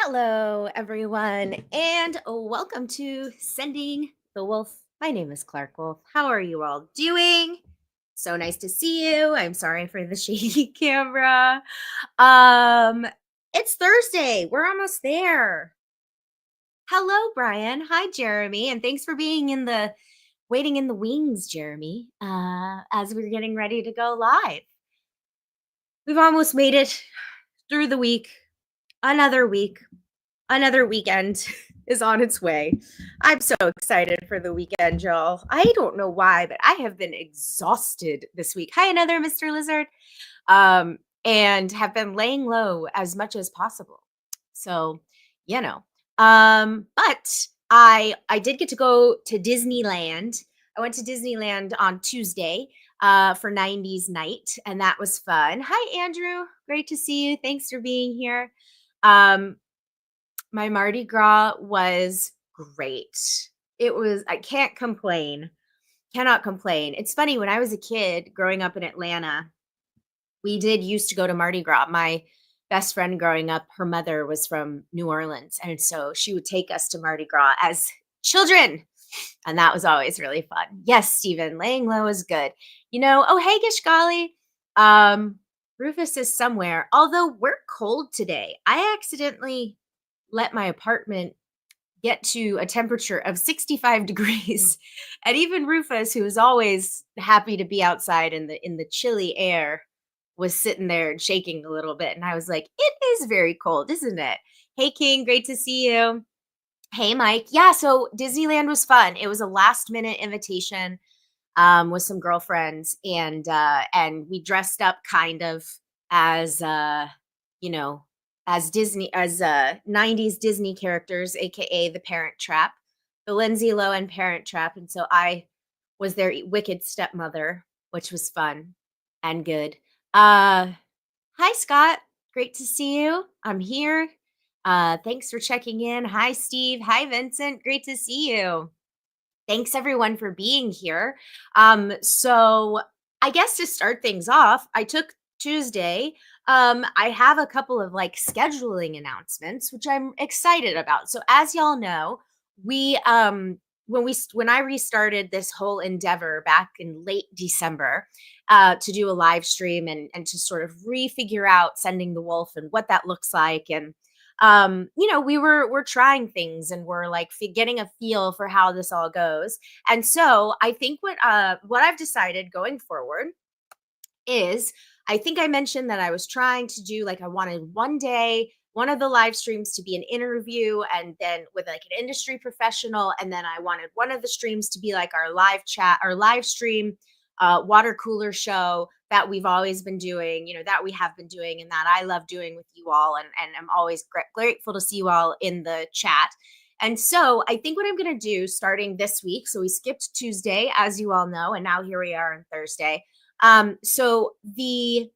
Hello, everyone, and welcome to Sending the Wolf. My name is Clarke Wolf. How are you all doing? So nice to see you. I'm sorry for the shady camera. Um, it's Thursday. We're almost there. Hello, Brian. Hi, Jeremy, and thanks for being in the waiting in the wings, Jeremy. As we're getting ready to go live. We've almost made it through the week. Another week. Another weekend is on its way. I'm so excited for the weekend, y'all. I don't know why, but I have been exhausted this week. Hi, another Mr. Lizard. And have been laying low as much as possible. So, you know. But I did get to go to Disneyland. I went to Disneyland on Tuesday for 90s night, and that was fun. Hi, Andrew. Great to see you. Thanks for being here. Um, my Mardi Gras was great. I can't complain. Cannot complain. It's funny, when I was a kid growing up in Atlanta, we did used to go to Mardi Gras. My best friend growing up, her mother was from New Orleans. And so she would take us to Mardi Gras as children. And that was always really fun. Yes, Stephen, laying low is good. Oh, hey, Gishgali. Rufus is somewhere. Although we're cold today. I accidentally let my apartment get to a temperature of 65 degrees. And even Rufus, who is always happy to be outside in the chilly air, was sitting there and shaking a little bit. And I was like, it is very cold, isn't it? Hey, King, great to see you. Hey, Mike. Yeah, so Disneyland was fun. It was a last minute invitation with some girlfriends, and we dressed up kind of as you know as 90s Disney characters, aka the Parent Trap, the Lindsay Lohan Parent Trap, and so I was their wicked stepmother, which was fun and good. Hi, Scott. Great to see you. I'm here. Thanks for checking in. Hi, Steve. Hi, Vincent. Great to see you. Thanks everyone for being here. So I guess to start things off, I took Tuesday. I have a couple of scheduling announcements, which I'm excited about. So as y'all know, we when I restarted this whole endeavor back in late December, to do a live stream and to sort of refigure out Sending the Wolf and what that looks like. And we're trying things, and we're getting a feel for how this all goes. And so I think what I've decided going forward is, I think I mentioned that I was trying to do, I wanted one day one of the live streams to be an interview, and then with an industry professional, and then I wanted one of the streams to be our live chat, our live stream water cooler show that we've always been doing, that we have been doing, and that I love doing with you all. And I'm always grateful to see you all in the chat. And so I think what I'm going to do starting this week, so we skipped Tuesday, as you all know, and now here we are on Thursday. So the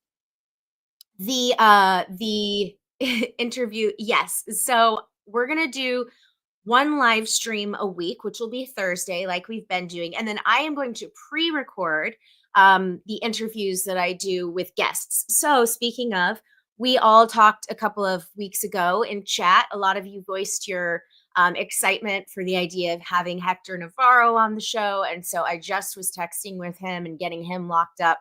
interview, yes. So we're going to do one live stream a week, which will be Thursday, like we've been doing. And then I am going to pre-record the interviews that I do with guests. So speaking of, we all talked a couple of weeks ago in chat. A lot of you voiced your excitement for the idea of having Hector Navarro on the show. And so I just was texting with him and getting him locked up.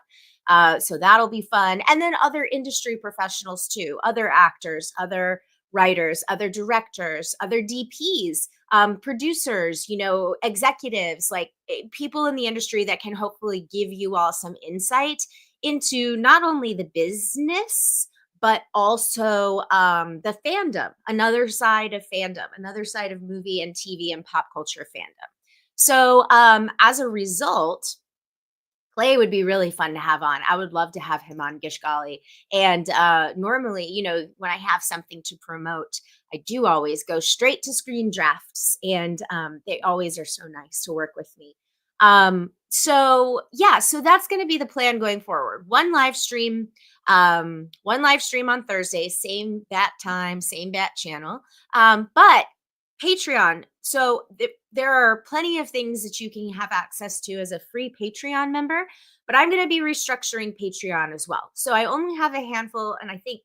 So that'll be fun. And then other industry professionals too, other actors, other writers, other directors, other DPs, producers, executives, people in the industry that can hopefully give you all some insight into not only the business, but also the fandom, another side of fandom, another side of movie and TV and pop culture fandom. So as a result, Clay would be really fun to have on. I would love to have him on, Gishgali. And normally, when I have something to promote, I do always go straight to Screen Drafts, and they always are so nice to work with me. So that's going to be the plan going forward. One live stream on Thursday, same bat time, same bat channel. But Patreon. So there are plenty of things that you can have access to as a free Patreon member, but I'm going to be restructuring Patreon as well. So I only have a handful, and I think,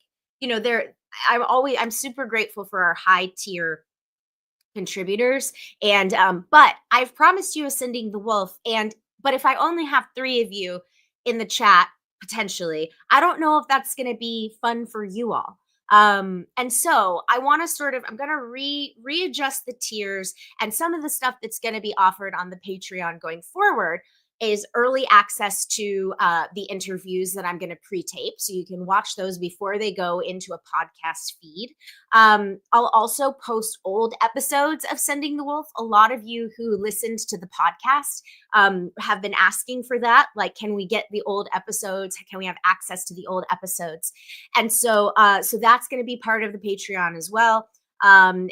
I'm super grateful for our high tier contributors. And but I've promised you a Sending the Wolf. And but if I only have three of you in the chat, potentially, I don't know if that's gonna be fun for you all. And so I want to sort of, I'm gonna readjust the tiers, and some of the stuff that's gonna be offered on the Patreon going forward is early access to the interviews that I'm going to pre-tape, so you can watch those before they go into a podcast feed. I'll also post old episodes of Sending the Wolf. A lot of you who listened to the podcast have been asking for that. Like, can we get the old episodes? Can we have access to the old episodes? And so, so that's going to be part of the Patreon as well. And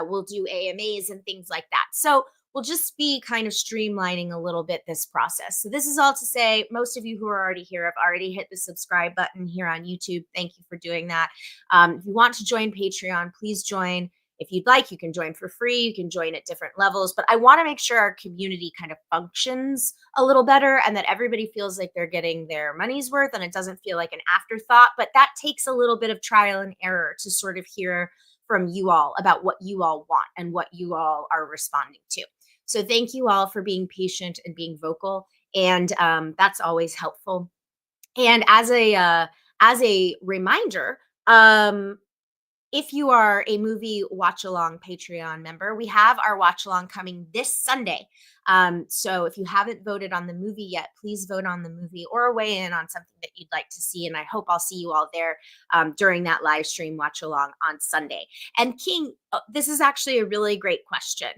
we'll do AMAs and things like that. So we'll just be kind of streamlining a little bit this process. So this is all to say, most of you who are already here have already hit the subscribe button here on YouTube. Thank you for doing that. If you want to join Patreon, please join. If you'd like, you can join for free. You can join at different levels. But I want to make sure our community kind of functions a little better, and that everybody feels like they're getting their money's worth and it doesn't feel like an afterthought. But that takes a little bit of trial and error to sort of hear from you all about what you all want and what you all are responding to. So thank you all for being patient and being vocal, and that's always helpful. And as a reminder, if you are a movie watch along Patreon member, we have our watch along coming this Sunday. So if you haven't voted on the movie yet, please vote on the movie or weigh in on something that you'd like to see. And I hope I'll see you all there during that live stream watch along on Sunday. And King, this is actually a really great question.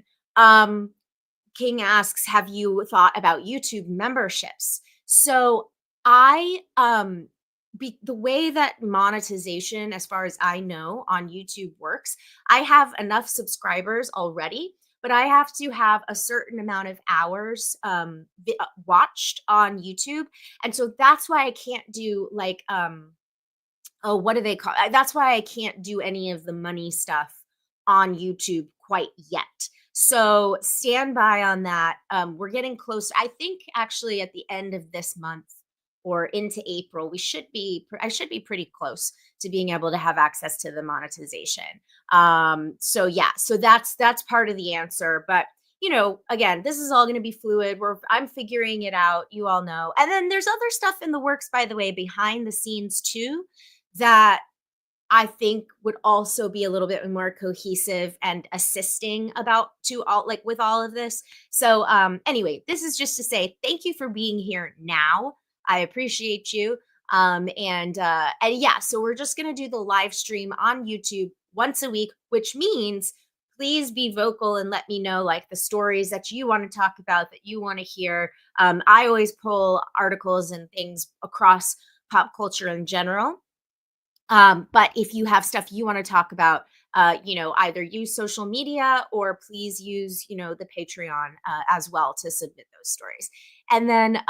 King asks, have you thought about YouTube memberships? So I the way that monetization, as far as I know, on YouTube works, I have enough subscribers already, but I have to have a certain amount of hours watched on YouTube. And so that's why I can't do like oh, what do they call that's why I can't do any of the money stuff on YouTube quite yet. So stand by on that. We're getting close. I think actually at the end of this month or into April, I should be pretty close to being able to have access to the monetization. So yeah, so that's part of the answer. But you know, again, this is all going to be fluid. I'm figuring it out. You all know. And then there's other stuff in the works, by the way, behind the scenes too, that I think would also be a little bit more cohesive and assisting about to all like with all of this. So anyway, this is just to say thank you for being here now. I appreciate you. And yeah, so we're just gonna do the live stream on YouTube once a week, which means please be vocal and let me know like the stories that you want to talk about, that you want to hear. I always pull articles and things across pop culture in general. But if you have stuff you want to talk about, you know, either use social media or please use, you know, the Patreon as well to submit those stories. And then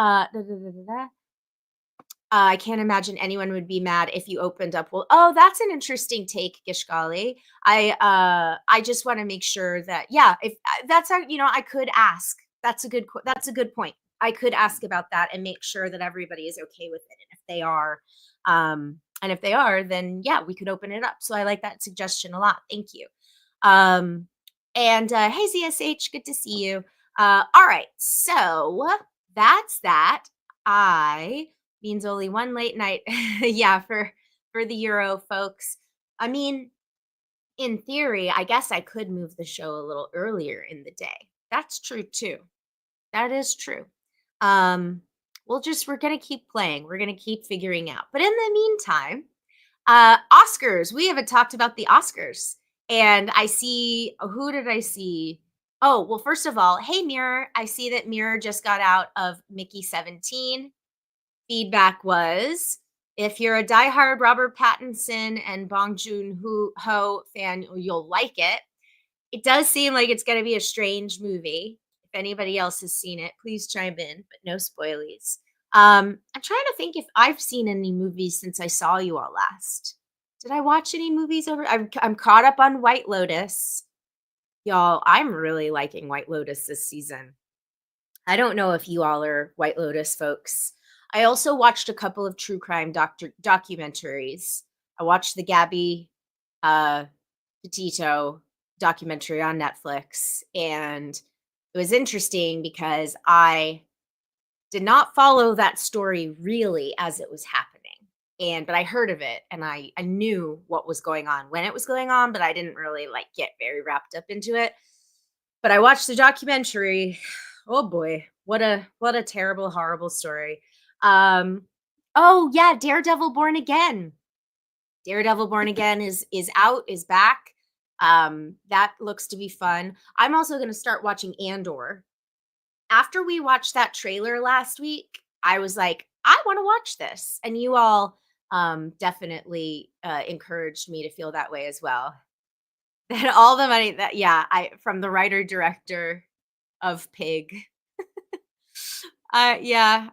I can't imagine anyone would be mad if you opened up. Well, oh, that's an interesting take, Gishgali. I just want to make sure that yeah, if that's how you know, I could ask. That's a good point. I could ask about that and make sure that everybody is okay with it. And if they are, then yeah, we could open it up. So I like that suggestion a lot. Thank you. And hey ZSH, good to see you. All right, so that's that. I means only one late night. Yeah, for the Euro folks. I mean, in theory, I guess I could move the show a little earlier in the day. That's true too. That is true. We're gonna keep playing. We're gonna keep figuring out. But in the meantime, Oscars. We haven't talked about the Oscars. And I see, who did I see? Oh, well, first of all, hey Mirror. I see that Mirror just got out of Mickey 17. Feedback was, if you're a diehard Robert Pattinson and Bong Joon-ho fan, you'll like it. It does seem like it's going to be a strange movie. If anybody else has seen it, please chime in, but no spoilies. I'm trying to think if I've seen any movies since I saw you all last. Did I watch any movies over? I'm caught up on White Lotus. Y'all, I'm really liking White Lotus this season. I don't know if you all are White Lotus folks. I also watched a couple of true crime documentaries. I watched the Gabby uh Petito documentary on Netflix, and it was interesting because I did not follow that story really as it was happening. And but I heard of it and I knew what was going on when it was going on, but I didn't really like get very wrapped up into it. But I watched the documentary. Oh boy, what a terrible, horrible story. Um oh yeah, Daredevil Born Again. Daredevil Born Again is out, is back. That looks to be fun. I'm also gonna start watching Andor. After we watched that trailer last week, I was like, I want to watch this. And you all definitely encouraged me to feel that way as well. That all the money that, yeah, I from the writer director of Pig. Yeah,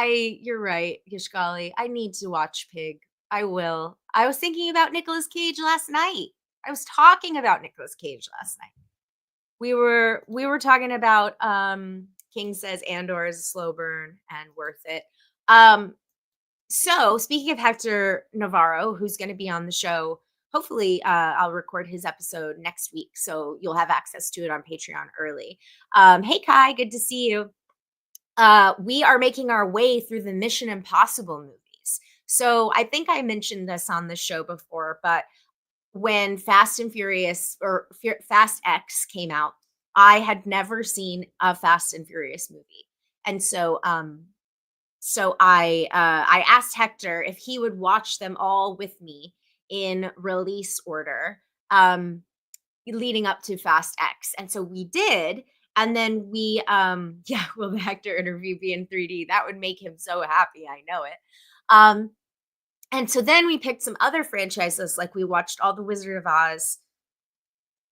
you're right, Gishgali. I need to watch Pig. I will. I was thinking about Nicolas Cage last night. I was talking about Nicolas Cage last night. We were talking about King says Andor is a slow burn and worth it. Um so speaking of Hector Navarro, who's going to be on the show, hopefully I'll record his episode next week, so you'll have access to it on Patreon early. Hey Kai, good to see you. We are making our way through the Mission Impossible movies. So I think I mentioned this on the show before, but when Fast and Furious or Fast X came out, I had never seen a Fast and Furious movie. And so I asked Hector if he would watch them all with me in release order leading up to Fast X. And so we did. And then we yeah, will the Hector interview be in 3D? That would make him so happy. I know it. Um and so then we picked some other franchises, like we watched all the Wizard of Oz,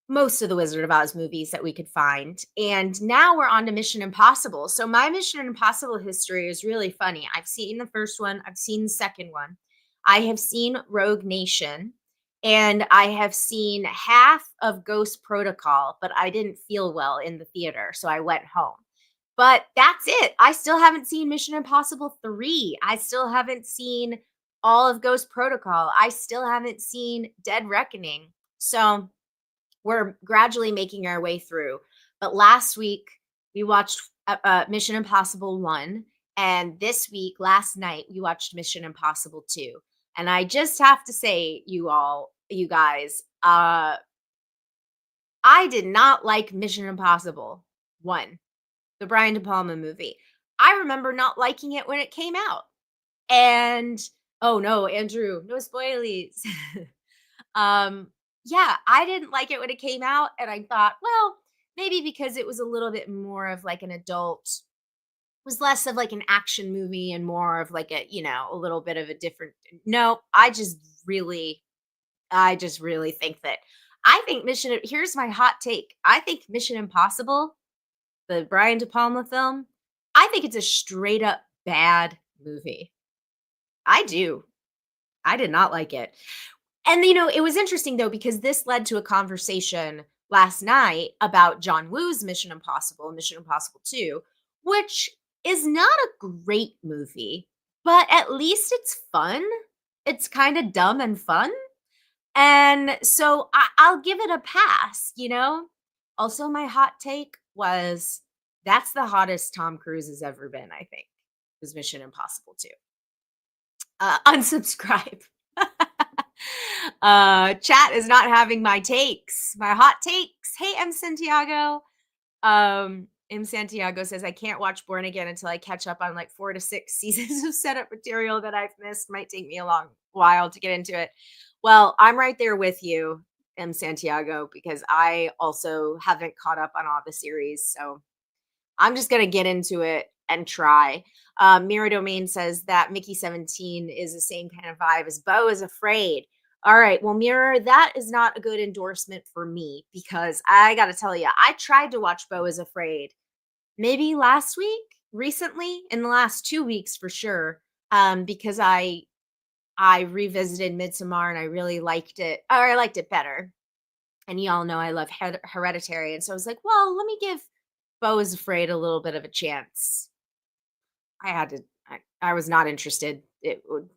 most of the Wizard of Oz movies that we could find. And now we're on to Mission Impossible. So my Mission Impossible history is really funny. I've seen the first one, I've seen the second one. I have seen Rogue Nation, and I have seen half of Ghost Protocol, but I didn't feel well in the theater, so I went home. But that's it. I still haven't seen Mission Impossible 3. I still haven't seen all of Ghost Protocol. I still haven't seen Dead Reckoning. So we're gradually making our way through. But last week we watched Mission Impossible 1, and this week, last night, we watched Mission Impossible 2. And I just have to say, you guys, I did not like Mission Impossible 1, the Brian De Palma movie. I remember not liking it when it came out. And oh no, Andrew, no spoilies. Um, yeah, I didn't like it when it came out, and I thought, well, maybe because it was a little bit more of like an adult, was less of like an action movie and more of like a, a little bit of a different. No, I just really think that I think here's my hot take. I think Mission Impossible, the Brian De Palma film, I think it's a straight up bad movie. I do. I did not like it. And, it was interesting though, because this led to a conversation last night about John Woo's Mission Impossible 2, which is not a great movie, but at least it's fun. It's kind of dumb and fun. And so I'll give it a pass. Also, my hot take was that's the hottest Tom Cruise has ever been, I think, was Mission Impossible 2. Unsubscribe. Chat is not having my takes, my hot takes. Hey, M Santiago. M Santiago says I can't watch Born Again until I catch up on like 4 to 6 seasons of setup material that I've missed. Might take me a long while to get into it. Well, I'm right there with you, M Santiago, because I also haven't caught up on all the series. So I'm just gonna get into it and try. Mira Domain says that Mickey 17 is the same kind of vibe as Beau is Afraid. All right, well, Mirror, that is not a good endorsement for me, because I got to tell you, I tried to watch Beau is Afraid maybe last week, recently, in the last 2 weeks for sure, because I revisited Midsommar and I really liked it, or I liked it better. And y'all know I love Hereditary, and so I was like, well, let me give Beau is Afraid a little bit of a chance. I had to. I was not interested. It would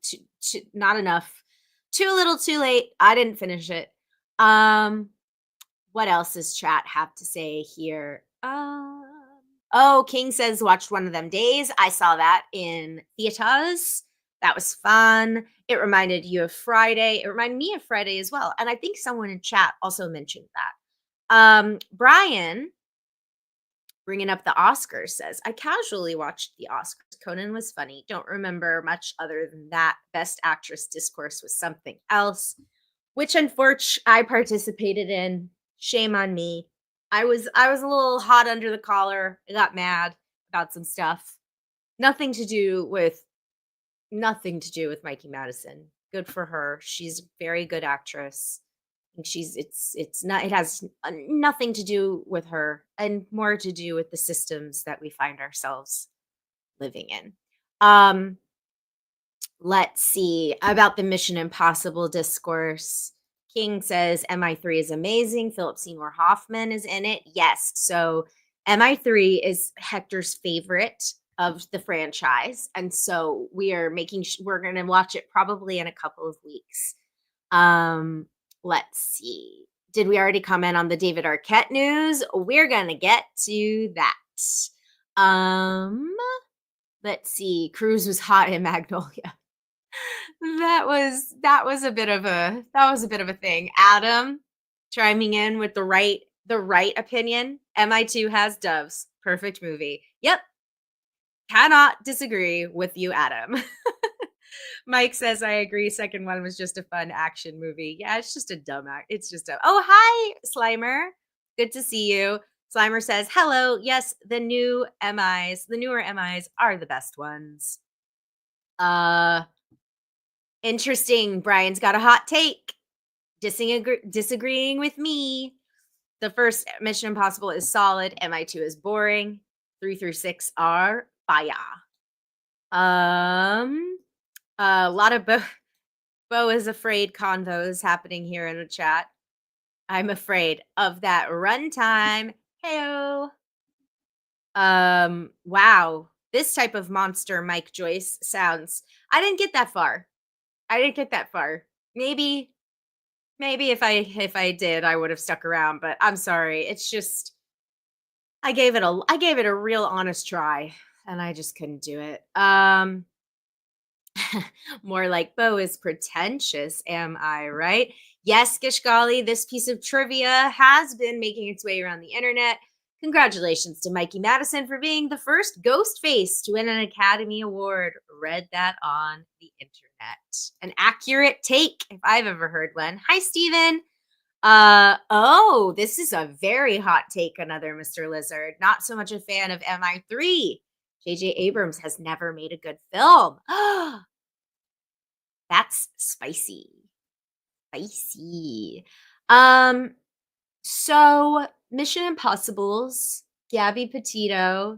not enough. Too little, too late. I didn't finish it. Um, what else does chat have to say here? Oh, King says watched One of Them Days. I saw that in theaters. That was fun. It reminded you of Friday. It reminded me of Friday as well. And I think someone in chat also mentioned that. Brian, bringing up the Oscars, says, I casually watched the Oscars. Conan was funny. Don't remember much other than that. Best Actress discourse was something else, which unfortunately I participated in. Shame on me. I was a little hot under the collar. I got mad about some stuff. Nothing to do with nothing to do with Mikey Madison. Good for her. She's a very good actress. And it's not it has nothing to do with her and more to do with the systems that we find ourselves living in. Um Let's see about the Mission Impossible discourse. King says MI3 is amazing. Philip Seymour Hoffman is in it. Yes. So MI3 is Hector's favorite of the franchise. And so we are we're going to watch it probably in a couple of weeks. Um, let's see. Did we already comment on the David Arquette news? We're going to get to that. Let's see. Cruz was hot in Magnolia. That was a bit of a thing. Adam chiming in with the right opinion. MI2 has doves. Perfect movie. Yep. Cannot disagree with you, Adam. Mike says I agree. Second one was just a fun action movie. Yeah, it's just a dumb act. It's just a oh hi, Slimer. Good to see you. Slimer says, hello. Yes, the newer MIs are the best ones. Interesting. Brian's got a hot take. Disagreeing with me. The first Mission Impossible is solid. MI2 is boring. 3 through 6 are fire. A lot of Bo is afraid convos happening here in the chat. I'm afraid of that runtime. Heyo. Wow. This type of monster, Mike Joyce, sounds. I didn't get that far. Maybe if I did, I would have stuck around, but I'm sorry. It's just I gave it a real honest try and I just couldn't do it. More like Bo is pretentious, am I right? Yes, Gishgali, this piece of trivia has been making its way around the internet. Congratulations to Mikey Madison for being the first ghost face to win an Academy Award. Read that on the internet. An accurate take, if I've ever heard one. Hi, Steven. Oh, this is a very hot take, another Mr. Lizard. Not so much a fan of MI3. J.J. Abrams has never made a good film. That's spicy. Spicy. So Mission Impossible's Gabby Petito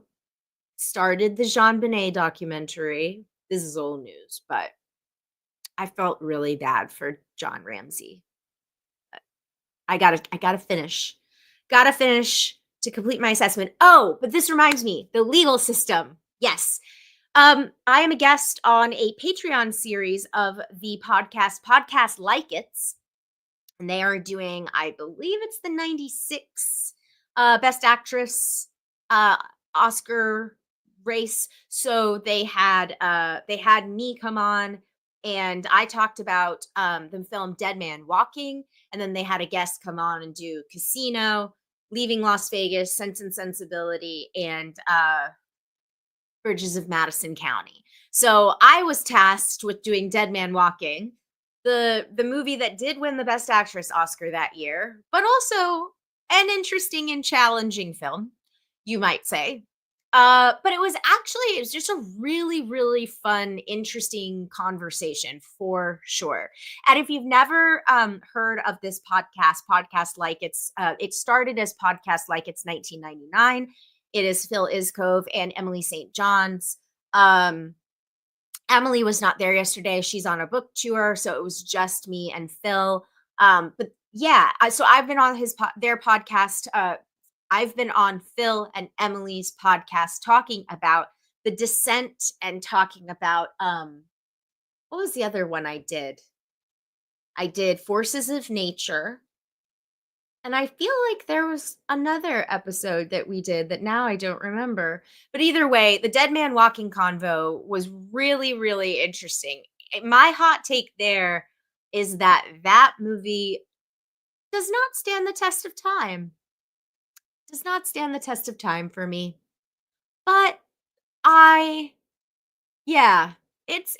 started the Jean Benet documentary. This is old news, but I felt really bad for John Ramsey. I gotta finish. Gotta finish to complete my assessment. Oh, but this reminds me, the legal system. Yes. I am a guest on a Patreon series of the podcast Like It's. And they are doing, I believe it's the 96 Best Actress Oscar race. So they had me come on and I talked about the film Dead Man Walking, and then they had a guest come on and do Casino, Leaving Las Vegas, Sense and Sensibility, and Bridges of Madison County. So I was tasked with doing Dead Man Walking, the movie that did win the Best Actress Oscar that year, but also an interesting and challenging film, you might say. But it was just a really, really fun, interesting conversation for sure. And if you've never heard of this podcast like it started as Podcast Like It's 1999. It is Phil Iscove and Emily St. John's. Emily was not there yesterday. She's on a book tour, so it was just me and Phil. But yeah, so I've been on their podcast. I've been on Phil and Emily's podcast talking about The Descent and talking about what was the other one I did? I did Forces of Nature. And I feel like there was another episode that we did that now I don't remember. But either way, the Dead Man Walking convo was really, really interesting. My hot take there is that that movie does not stand the test of time. Does not stand the test of time for me. But I yeah, it's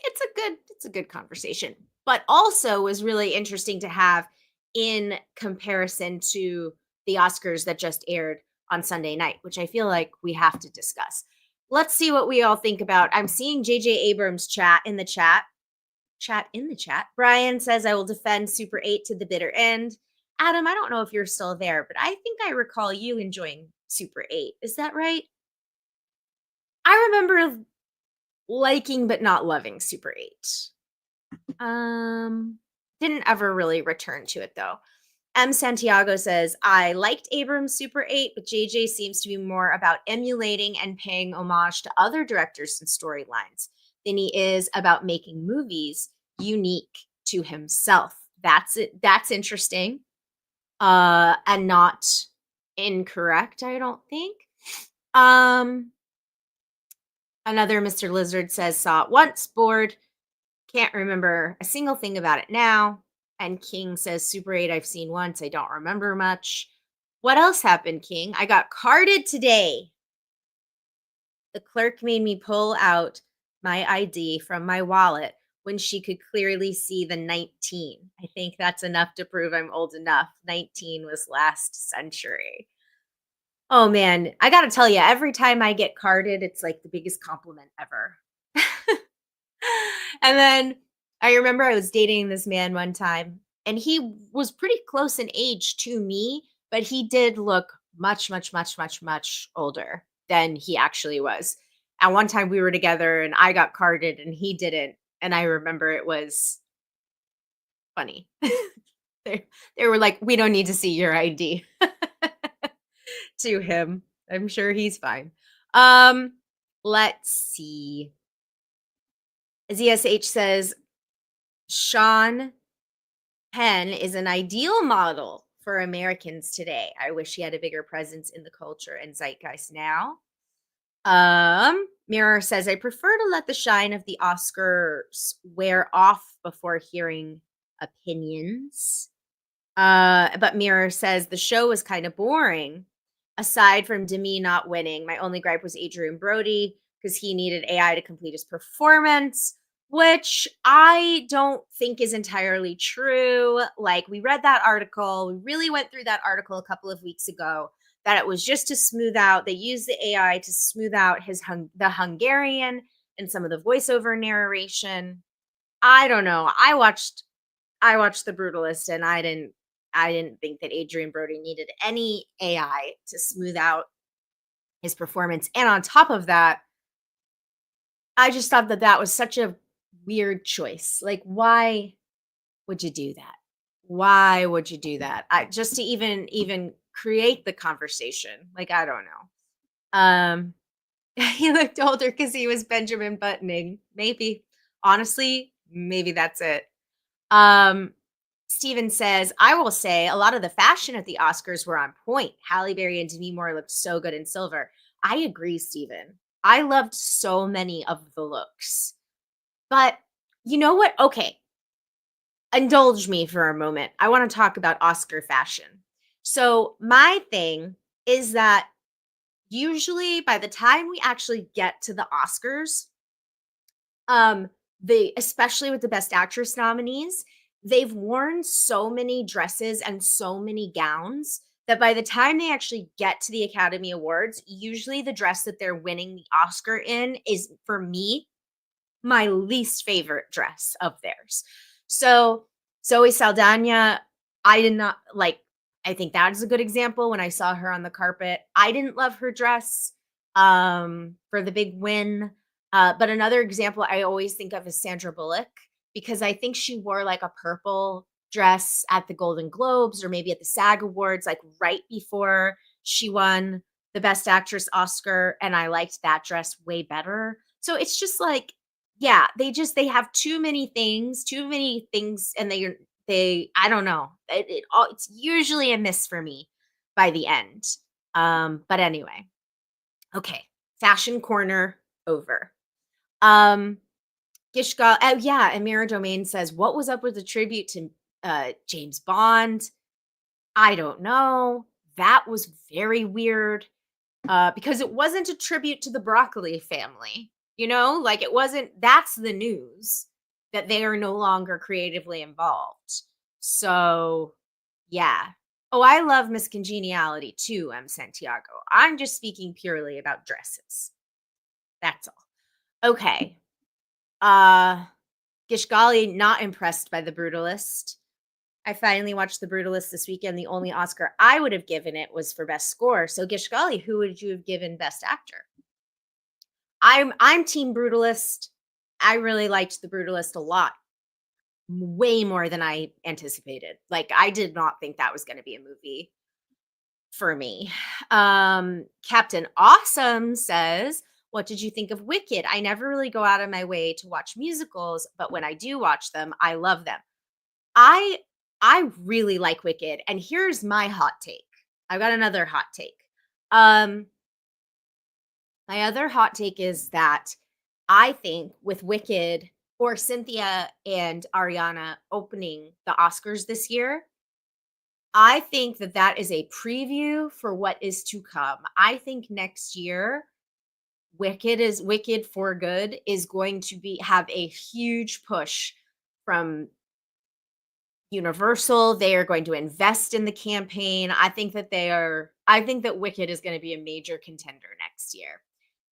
a good conversation. But also was really interesting to have in comparison to the Oscars that just aired on Sunday night, which I feel like we have to discuss. Let's see what we all think about. I'm seeing JJ Abrams chat in the chat. Brian says I will defend Super 8 to the bitter end. Adam, I don't know if you're still there, but I think I recall you enjoying Super 8. Is that right? I remember liking but not loving Super 8. Didn't ever really return to it though. M. Santiago says, I liked Abrams Super 8, but JJ seems to be more about emulating and paying homage to other directors and storylines than he is about making movies unique to himself. That's it. That's interesting. And not incorrect, I don't think. Another Mr. Lizard says, saw it once, bored, can't remember a single thing about it now. And King says, Super 8, I've seen once. I don't remember much. What else happened, King? I got carded today. The clerk made me pull out my ID from my wallet when she could clearly see the 19. I think that's enough to prove I'm old enough. 19 was last century. Oh man, I gotta tell you, every time I get carded, it's like the biggest compliment ever. And then I remember I was dating this man one time, and he was pretty close in age to me, but he did look much, much, much, much, much older than he actually was. And one time we were together and I got carded and he didn't. And I remember it was funny. They were like, we don't need to see your ID to him. I'm sure he's fine. Let's see. ZSH says, Sean Penn is an ideal model for Americans today. I wish he had a bigger presence in the culture and zeitgeist now. Mirror says, I prefer to let the shine of the Oscars wear off before hearing opinions. But Mirror says the show was kind of boring. Aside from Demi not winning, my only gripe was Adrian Brody because he needed AI to complete his performance, which I don't think is entirely true. Like, we read that article, we really went through that article a couple of weeks ago, that it was just to smooth out, they used the AI to smooth out the Hungarian and some of the voiceover narration. I don't know. I watched The Brutalist and I didn't think that Adrian Brody needed any AI to smooth out his performance. And on top of that, I just thought that that was such a weird choice. Like, why would you do that? Why would you do that? Just to even create the conversation. Like, I don't know. He looked older because he was Benjamin Buttoning. Maybe. Honestly, maybe that's it. Steven says, I will say a lot of the fashion at the Oscars were on point. Halle Berry and Demi Moore looked so good in silver. I agree, Steven. I loved so many of the looks. But you know what? Okay. Indulge me for a moment. I want to talk about Oscar fashion. So my thing is that usually by the time we actually get to the Oscars, especially with the Best Actress nominees, they've worn so many dresses and so many gowns that by the time they actually get to the Academy Awards, usually the dress that they're winning the Oscar in is, for me, my least favorite dress of theirs. So Zoe Saldana, I did not like. I think that is a good example. When I saw her on the carpet, I didn't love her dress for the big win. But another example I always think of is Sandra Bullock, because I think she wore like a purple dress at the Golden Globes or maybe at the SAG Awards, like right before she won the Best Actress Oscar. And I liked that dress way better. So it's just like, yeah, they have too many things, and I don't know. It's usually a miss for me by the end. But anyway, okay. Fashion corner over. Um, Gishgal, oh yeah, and Mira Domain says, what was up with the tribute to James Bond? I don't know. That was very weird. Because it wasn't a tribute to the Broccoli family. Like it wasn't, that's the news that they are no longer creatively involved. So, yeah. Oh, I love Miss Congeniality too, M. Santiago. I'm just speaking purely about dresses. That's all. Okay. Gishgali, not impressed by The Brutalist. I finally watched The Brutalist this weekend. The only Oscar I would have given it was for Best Score. So Gishgali, who would you have given Best Actor? I'm Team Brutalist. I really liked The Brutalist a lot. Way more than I anticipated. Like I did not think that was going to be a movie for me. Captain Awesome says, what did you think of Wicked? I never really go out of my way to watch musicals, but when I do watch them, I love them. I really like Wicked, and here's my hot take. I've got another hot take. My other hot take is that I think with Wicked or Cynthia and Ariana opening the Oscars this year, I think that that is a preview for what is to come. I think next year Wicked for Good is going to have a huge push from Universal. They are going to invest in the campaign. I think that Wicked is going to be a major contender next year.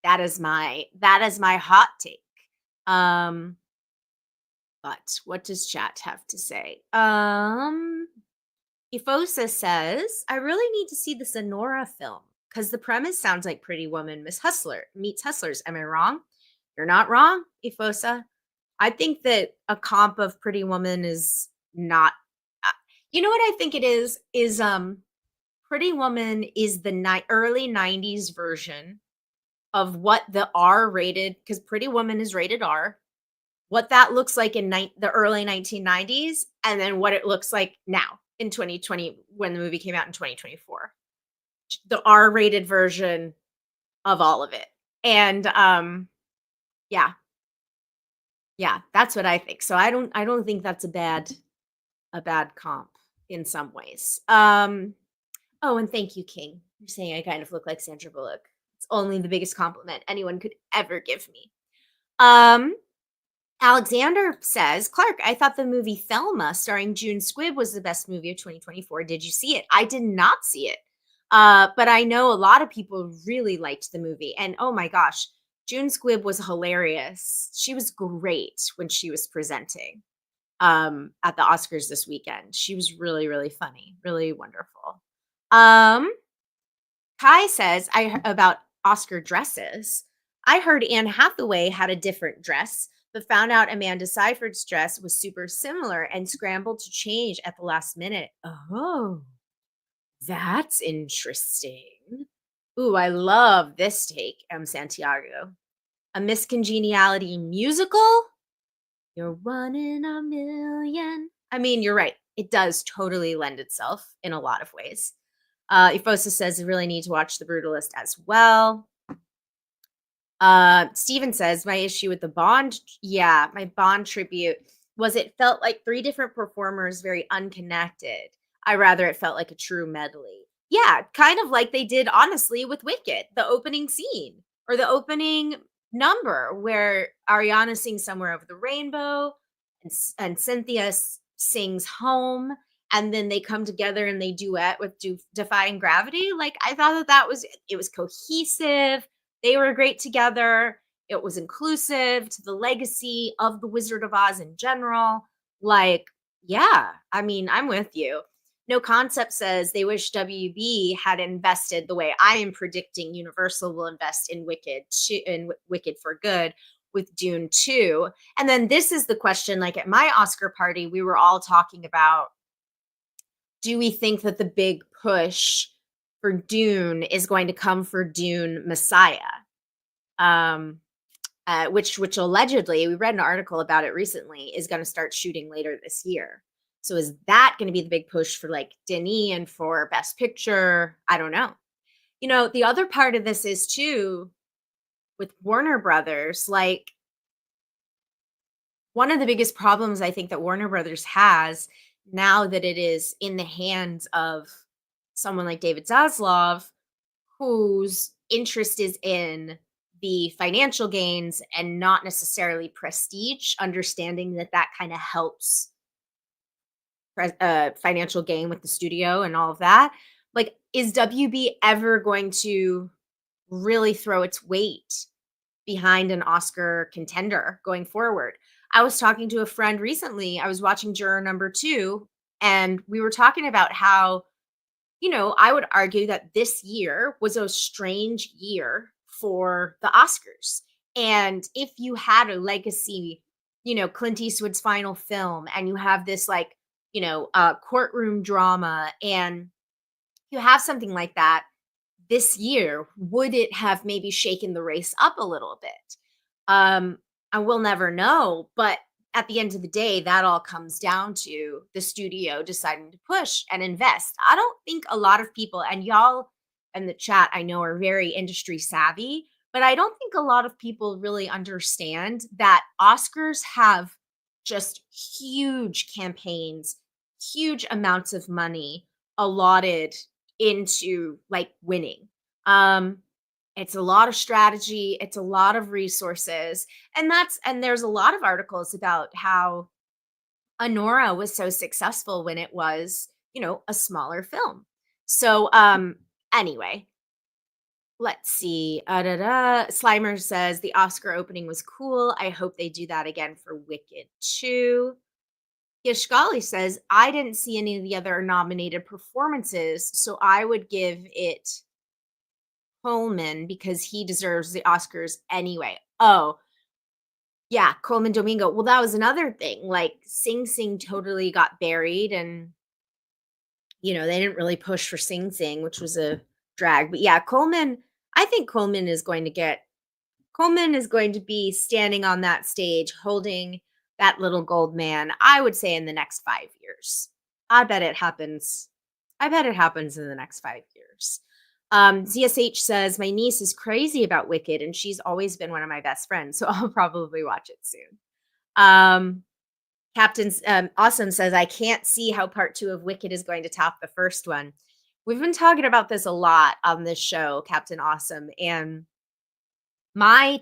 That is my hot take. But what does chat have to say? Ifosa says, I really need to see this ANORA film because the premise sounds like Pretty Woman meets Hustlers. Am I wrong? You're not wrong, Ifosa. I think that a comp of Pretty Woman is not. You know what I think it is Pretty Woman is the early 90s version of what the R-rated, because Pretty Woman is rated R, what that looks like in the early 1990s, and then what it looks like now in 2020 when the movie came out in 2024. The R-rated version of all of it. And yeah. Yeah, that's what I think. So I don't think that's a bad comp in some ways. Oh, and thank you, King. You're saying I kind of look like Sandra Bullock. It's only the biggest compliment anyone could ever give me. Alexander says, Clarke, I thought the movie Thelma starring June Squibb was the best movie of 2024. Did you see it? I did not see it. But I know a lot of people really liked the movie. And oh my gosh, June Squibb was hilarious. She was great when she was presenting at the Oscars this weekend. She was really, really funny, really wonderful. Kai says about Oscar dresses. I heard Anne Hathaway had a different dress, but found out Amanda Seyfried's dress was super similar and scrambled to change at the last minute. Oh, that's interesting. Ooh, I love this take, M. Santiago. A Miss Congeniality musical? You're one in a million. I mean, you're right. It does totally lend itself in a lot of ways. Ifosa says you really need to watch The Brutalist as well. Steven says, my issue with the Bond, my Bond tribute was it felt like three different performers, very unconnected. I rather it felt like a true medley. Yeah, kind of like they did, honestly, with Wicked, the opening scene or the opening number where Ariana sings Somewhere Over the Rainbow and Cynthia sings Home, and then they come together and they duet with Defying Gravity. Like, I thought it was cohesive. They were great together. It was inclusive to the legacy of the Wizard of Oz in general. Like, yeah, I mean, I'm with you. No Concept says they wish WB had invested the way I am predicting Universal will invest in Wicked for Good with Dune 2. And then this is the question, like at my Oscar party, we were all talking about, do we think that the big push for Dune is going to come for Dune Messiah? Which allegedly, we read an article about it recently, is going to start shooting later this year. So is that going to be the big push for like Denis and for Best Picture? I don't know. The other part of this is too with Warner Brothers, like one of the biggest problems I think that Warner Brothers has now that it is in the hands of someone like David Zaslav, whose interest is in the financial gains and not necessarily prestige, understanding that that kind of helps financial gain with the studio and all of that. Like, is WB ever going to really throw its weight behind an Oscar contender going forward? I was talking to a friend recently. I was watching Juror Number Two, and we were talking about how, I would argue that this year was a strange year for the Oscars. And if you had a legacy, Clint Eastwood's final film, and you have this like, courtroom drama, and you have something like that this year, would it have maybe shaken the race up a little bit? Um, and we'll never know. But at the end of the day, that all comes down to the studio deciding to push and invest. I don't think a lot of people, and y'all in the chat, I know, are very industry savvy, but I don't think a lot of people really understand that Oscars have just huge campaigns, huge amounts of money allotted into like winning. Um, it's a lot of strategy, it's a lot of resources. And there's a lot of articles about how ANORA was so successful when it was, a smaller film. So anyway, let's see. Slimer says the Oscar opening was cool. I hope they do that again for Wicked too. Yashgali says, I didn't see any of the other nominated performances, so I would give it Coleman because he deserves the Oscars anyway. Oh, yeah, Coleman Domingo. Well, that was another thing. Like Sing Sing totally got buried, and they didn't really push for Sing Sing, which was a drag. But yeah, Coleman, I think Coleman is going to be standing on that stage holding that little gold man, I would say in the next 5 years. I bet it happens. I bet it happens in the next 5 years. ZSH says, my niece is crazy about Wicked, and she's always been one of my best friends, so I'll probably watch it soon. Captain Awesome says, I can't see how part 2 of Wicked is going to top the first one. We've been talking about this a lot on this show, Captain Awesome, and my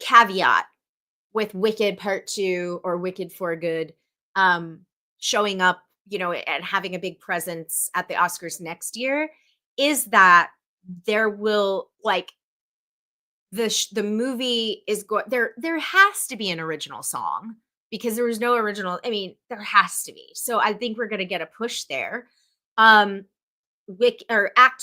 caveat with Wicked Part 2 or Wicked for Good showing up, and having a big presence at the Oscars next year is that there will like the movie is going there has to be an original song because there was no original. I mean, there has to be. So I think we're going to get a push there. Act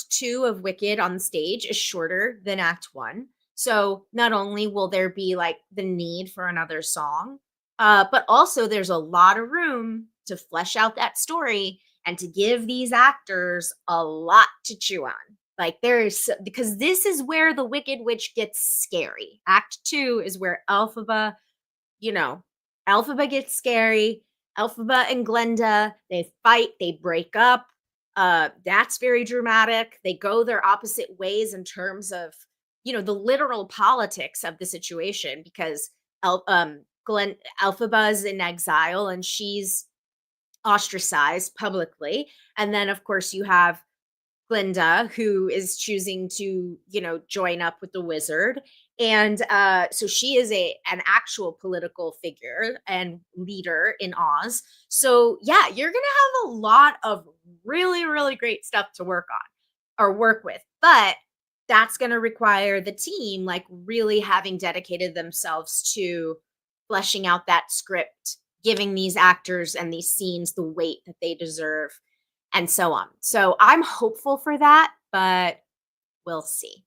2 of Wicked on stage is shorter than Act 1. So not only will there be like the need for another song, but also there's a lot of room to flesh out that story and to give these actors a lot to chew on. Like because this is where the Wicked Witch gets scary. Act 2 is where Elphaba gets scary. Elphaba and Glenda, they fight, they break up. That's very dramatic. They go their opposite ways in terms of, the literal politics of the situation because Elphaba is in exile and she's ostracized publicly. And then, of course, you have Glinda, who is choosing to, join up with the wizard. And so she is an actual political figure and leader in Oz. So yeah, you're gonna have a lot of really, really great stuff to work on or work with. But that's gonna require the team like really having dedicated themselves to fleshing out that script, giving these actors and these scenes the weight that they deserve and so on. So I'm hopeful for that, but we'll see.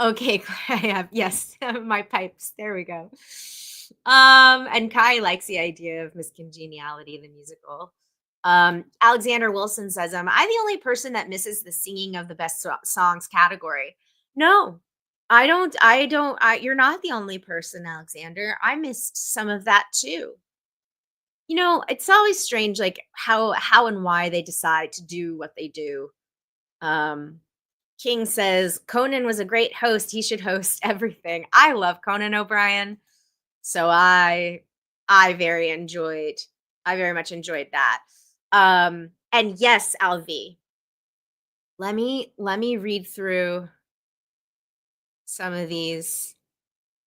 Okay, I have yes, my pipes. There we go. And Kai likes the idea of Miss Congeniality, the musical. Alexander Wilson says, am I the only person that misses the singing of the best songs category? No, you're not the only person, Alexander. I missed some of that too. It's always strange, like how and why they decide to do what they do. Um, King says Conan was a great host. He should host everything. I love Conan O'Brien, so I very enjoyed. I very much enjoyed that. And yes, Alv, let me read through some of these.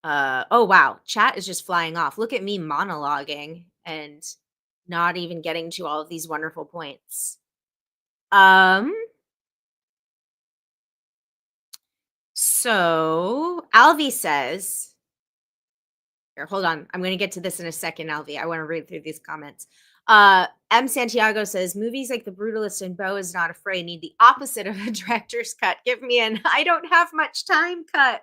Oh wow, chat is just flying off. Look at me monologuing and not even getting to all of these wonderful points. Um, so Alvi says, here, hold on. I'm going to get to this in a second, Alvi. I want to read through these comments. M. Santiago says, movies like The Brutalist and Beau is Not Afraid need the opposite of a director's cut. Give me an I don't have much time cut.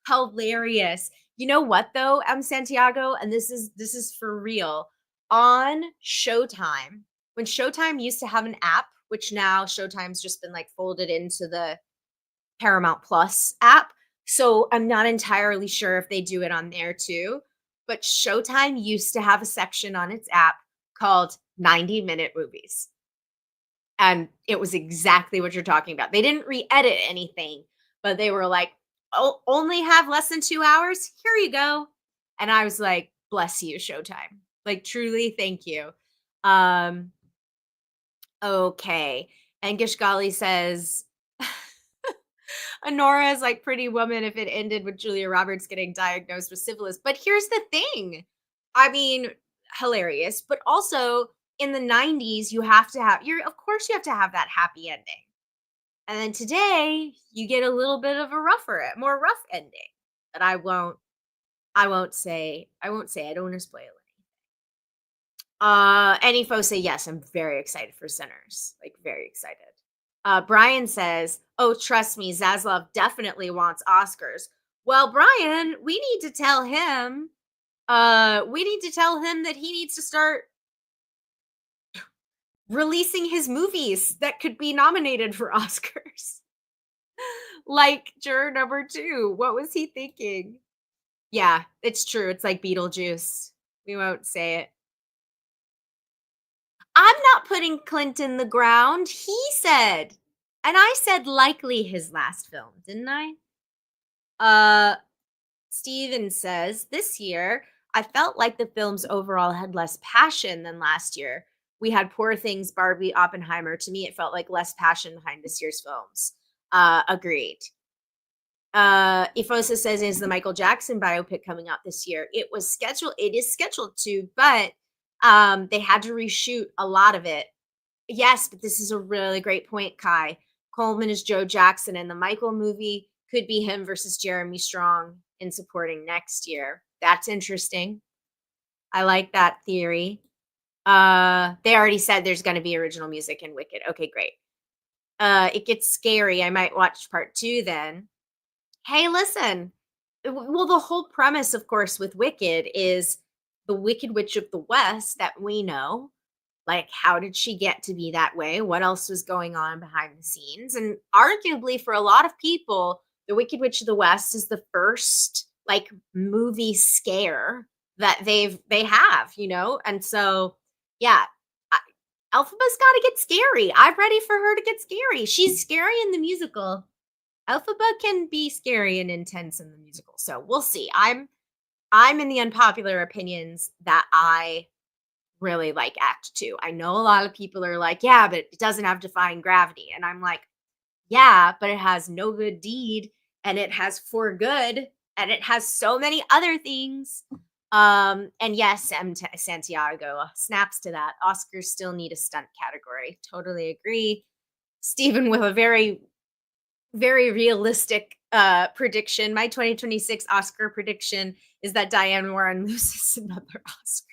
Hilarious. You know what though, M. Santiago, and this is for real. On Showtime, when Showtime used to have an app, which now Showtime's just been like folded into the Paramount Plus app. So I'm not entirely sure if they do it on there too. But Showtime used to have a section on its app called 90-minute movies. And it was exactly what you're talking about. They didn't re-edit anything, but they were like, "Oh, only have less than 2 hours? Here you go." And I was like, "Bless you, Showtime." Like, truly, thank you. Um, okay. And Gishgali says, Anora is like Pretty Woman if it ended with Julia Roberts getting diagnosed with syphilis. But here's the thing. I mean, hilarious, but also in the 90s you have to have of course you have to have that happy ending. And then today you get a little bit of a more rough ending. But I won't say I don't want to spoil it. Any folks say yes, I'm very excited for Sinners. Like very excited. Brian says, "Oh, trust me, Zaslav definitely wants Oscars." Well, Brian, we need to tell him. We need to tell him that he needs to start releasing his movies that could be nominated for Oscars. Like Juror Number Two. What was he thinking? Yeah, it's true. It's like Beetlejuice. We won't say it. I'm not putting Clint in the ground. He said. And I said likely his last film, didn't I? Steven says, this year, I felt like the films overall had less passion than last year. We had Poor Things, Barbie, Oppenheimer. To me, it felt like less passion behind this year's films. Agreed. Ifosa says, is the Michael Jackson biopic coming out this year? It is scheduled to, but they had to reshoot a lot of it. Yes, but this is a really great point, Kai. Coleman is Joe Jackson, and the Michael movie could be him versus Jeremy Strong in supporting next year. That's interesting. I like that theory. They already said there's going to be original music in Wicked. Okay, great. It gets scary. I might watch part 2 then. Hey, listen. Well, the whole premise, of course, with Wicked is the Wicked Witch of the West that we know. Like, how did she get to be that way? What else was going on behind the scenes? And arguably, for a lot of people, The Wicked Witch of the West is the first like movie scare that they have, And so, yeah, Elphaba's got to get scary. I'm ready for her to get scary. She's scary in the musical. Elphaba can be scary and intense in the musical. So we'll see. I'm in the unpopular opinions that I really like Act 2. I know a lot of people are like, yeah, but it doesn't have Defying Gravity. And I'm like, yeah, but it has No Good Deed and it has For Good and it has so many other things. And yes, Santiago snaps to that. Oscars still need a stunt category. Totally agree. Stephen with a very, very realistic prediction. My 2026 Oscar prediction is that Diane Warren loses another Oscar.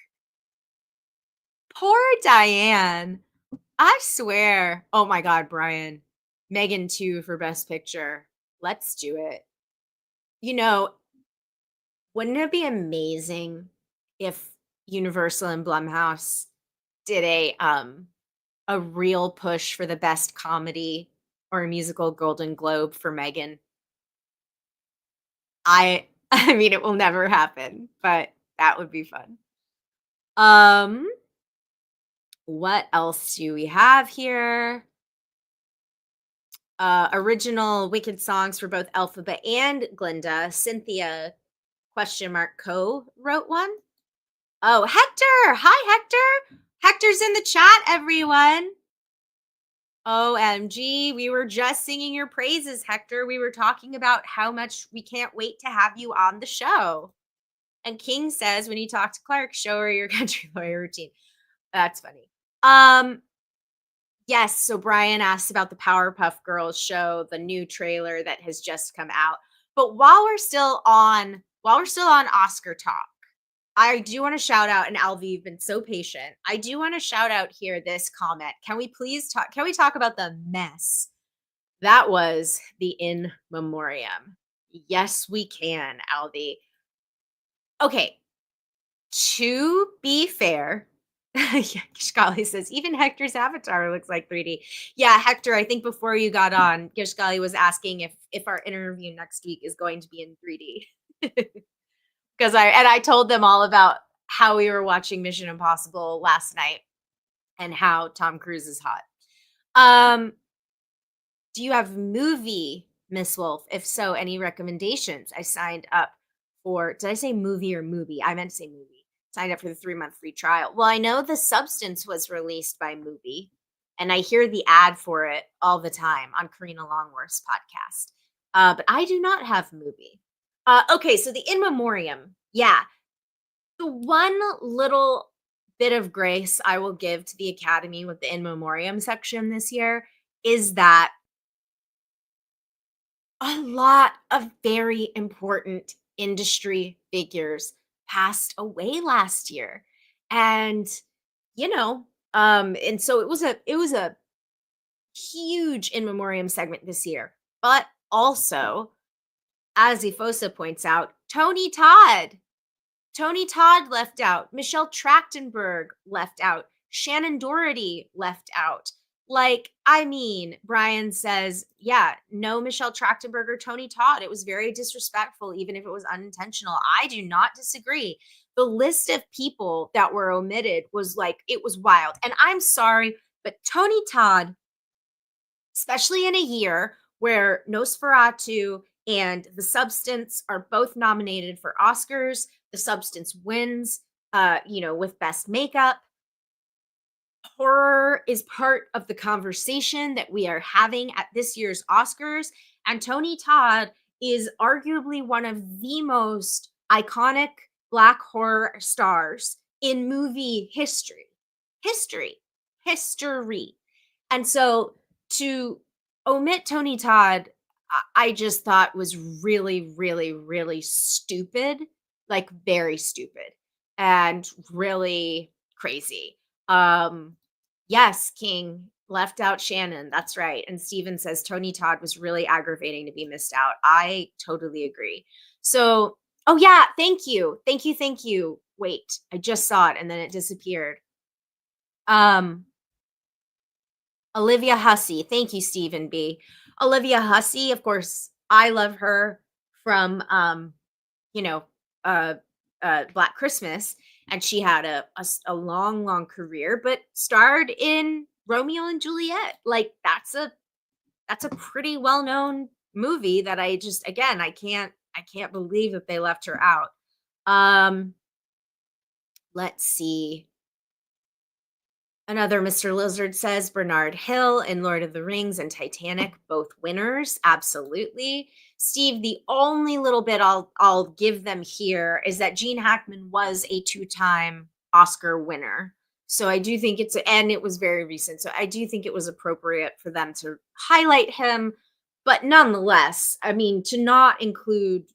Poor Diane. I swear. Oh my God, Brian. Megan 2 for Best Picture. Let's do it. Wouldn't it be amazing if Universal and Blumhouse did a real push for the best comedy or musical Golden Globe for Megan? I mean, it will never happen, but that would be fun. Um, what else do we have here? Original Wicked songs for both Alphabet and Glinda. Cynthia question mark co wrote one. Oh, Hector! Hi, Hector. Hector's in the chat, everyone. OMG, we were just singing your praises, Hector. We were talking about how much we can't wait to have you on the show. And King says, when you talk to Clarke, show her your country lawyer routine. That's funny. Yes, so Brian asked about the Powerpuff Girls show, the new trailer that has just come out. But while we're still on Oscar talk, I do want to shout out, and Alvi, you've been so patient. I do want to shout out here this comment. Can we talk about the mess that was the In Memoriam? Yes, we can, Alvi. Okay, to be fair, yeah, Kishkali says, even Hector's avatar looks like 3D. Yeah, Hector, I think before you got on, Kishkali was asking if our interview next week is going to be in 3D. Because I told them all about how we were watching Mission Impossible last night and how Tom Cruise is hot. Do you have movie, Miss Wolf? If so, any recommendations? I signed up for, did I say movie or movie? I meant to say movie. Signed up for the 3-month free trial. Well, I know The Substance was released by Movie, and I hear the ad for it all the time on Karina Longworth's podcast. But I do not have Movie. Okay, so the In Memoriam. Yeah. The one little bit of grace I will give to the Academy with the In Memoriam section this year is that a lot of very important industry figures passed away last year. And and so it was a huge in memoriam segment this year. But also, as Ifosa points out, Tony Todd left out. Michelle Trachtenberg left out. Shannon Doherty left out. Like, I mean, Brian says, yeah, no Michelle Trachtenberg or Tony Todd. It was very disrespectful, even if it was unintentional. I do not disagree. The list of people that were omitted was like, it was wild. And I'm sorry, but Tony Todd, especially in a year where Nosferatu and The Substance are both nominated for Oscars. The Substance wins, with Best Makeup. Horror is part of the conversation that we are having at this year's Oscars. And Tony Todd is arguably one of the most iconic Black horror stars in movie history. History. History. And so to omit Tony Todd, I just thought was really, really, really stupid, like very stupid and really crazy. Yes, King left out Shannon. That's right. And Steven says Tony Todd was really aggravating to be missed out. I totally agree. So, oh yeah, thank you. Thank you. Thank you. Wait, I just saw it and then it disappeared. Olivia Hussey. Thank you, Stephen B. Olivia Hussey, of course, I love her from you know, uh Black Christmas, and she had a long, long career, but starred in Romeo and Juliet. Like that's a pretty well-known movie that I just again I can't believe that they left her out. Let's see. Another Mr. Lizard says Bernard Hill in Lord of the Rings and Titanic, both winners. Absolutely. Steve, the only little bit I'll give them here is that Gene Hackman was a 2-time Oscar winner. So I do think and it was very recent. So I do think it was appropriate for them to highlight him. But nonetheless, I mean, to not include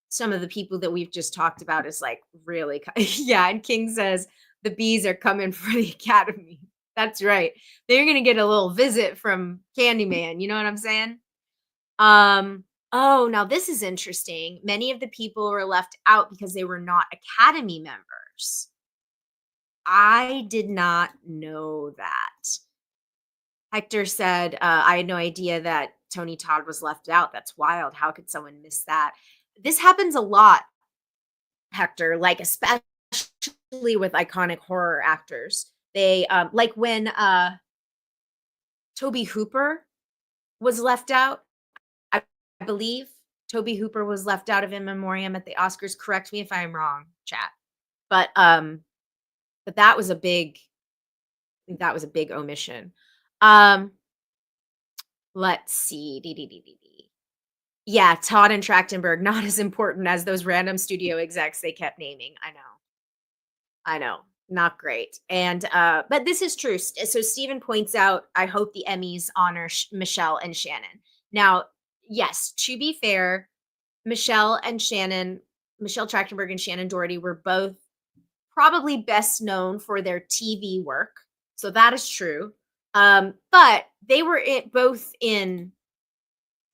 some of the people that we've just talked about is like really, yeah. And King says, the bees are coming for the Academy. That's right. They're going to get a little visit from Candyman. You know what I'm saying? Oh, now this is interesting. Many of the people were left out because they were not Academy members. I did not know that. Hector said, I had no idea that Tony Todd was left out. That's wild. How could someone miss that? this happens a lot, Hector, like especially with iconic horror actors. They like when Toby Hooper was left out. I believe Toby Hooper was left out of In Memoriam at the Oscars. Correct me if I'm wrong, chat. But but that was a big omission. Um let's see. Dee, dee, dee, dee, dee. Yeah, Todd and Trachtenberg, not as important as those random studio execs they kept naming. I know. I know. Not great. And but this is true. So Stephen points out, I hope the Emmys honor Michelle and Shannon. Now, yes, to be fair, Michelle Trachtenberg and Shannon Doherty were both probably best known for their TV work. So that is true. But they were both in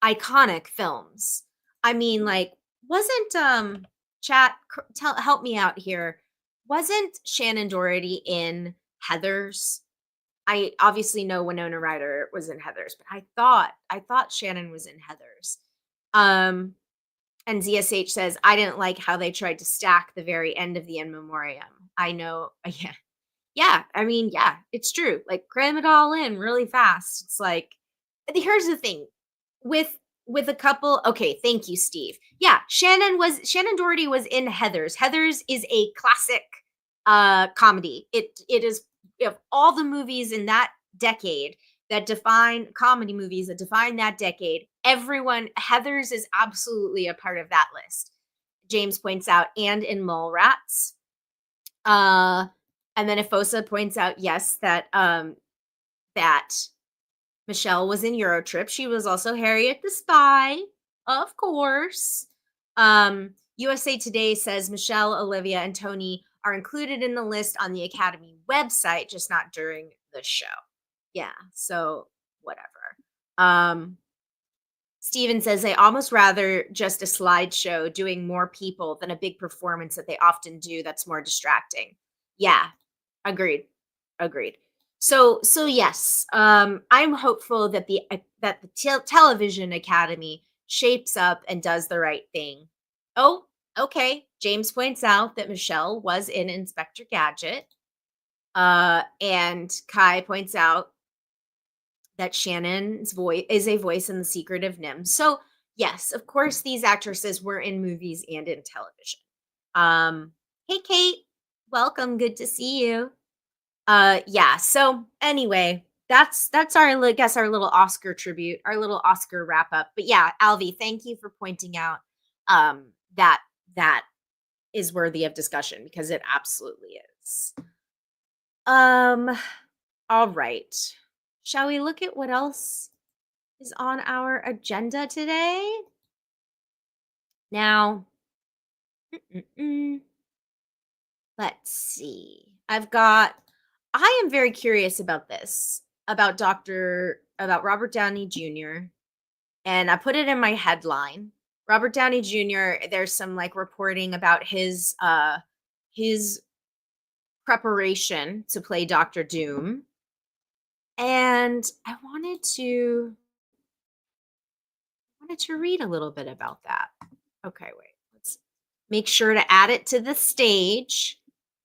iconic films. I mean, like, wasn't chat help me out here. Wasn't Shannon Doherty in Heathers? I obviously know Winona Ryder was in Heathers, but I thought Shannon was in Heathers. Um and ZSH says, I didn't like how they tried to stack the very end of the In Memoriam. I know, yeah. Yeah, I mean, yeah, it's true. Like cram it all in really fast. It's like here's the thing with a couple. Okay, thank you, Steve. Yeah, Shannon Doherty was in Heathers. Heathers is a classic comedy. It is of all the movies in that decade that define comedy movies that define that decade, Heathers is absolutely a part of that list. James points out, and in Mallrats. Uh and then Ifosa points out, yes, that Michelle was in Eurotrip. She was also Harriet the Spy, of course. USA Today says Michelle, Olivia, and Tony are included in the list on the Academy website, just not during the show. Yeah, so whatever. Um, Steven says they almost rather just a slideshow doing more people than a big performance that they often do that's more distracting. Yeah, agreed. Agreed. So yes, I'm hopeful that the television academy shapes up and does the right thing. Oh, okay. James points out that Michelle was in Inspector Gadget. And Kai points out that Shannon's voice is a voice in The Secret of Nim. So yes, of course, these actresses were in movies and in television. Hey Kate, welcome. Good to see you. Yeah, so anyway, that's our guess our little Oscar tribute, our little Oscar wrap up. But yeah, Alvi, thank you for pointing out that that is worthy of discussion because it absolutely is. Um all right. Shall we look at what else is on our agenda today? Now, mm-mm-mm. Let's see. I am very curious about this, about Robert Downey Jr. And I put it in my headline. Robert Downey Jr., there's some like reporting about his preparation to play Doctor Doom. And I wanted to read a little bit about that. Okay, wait. Let's make sure to add it to the stage.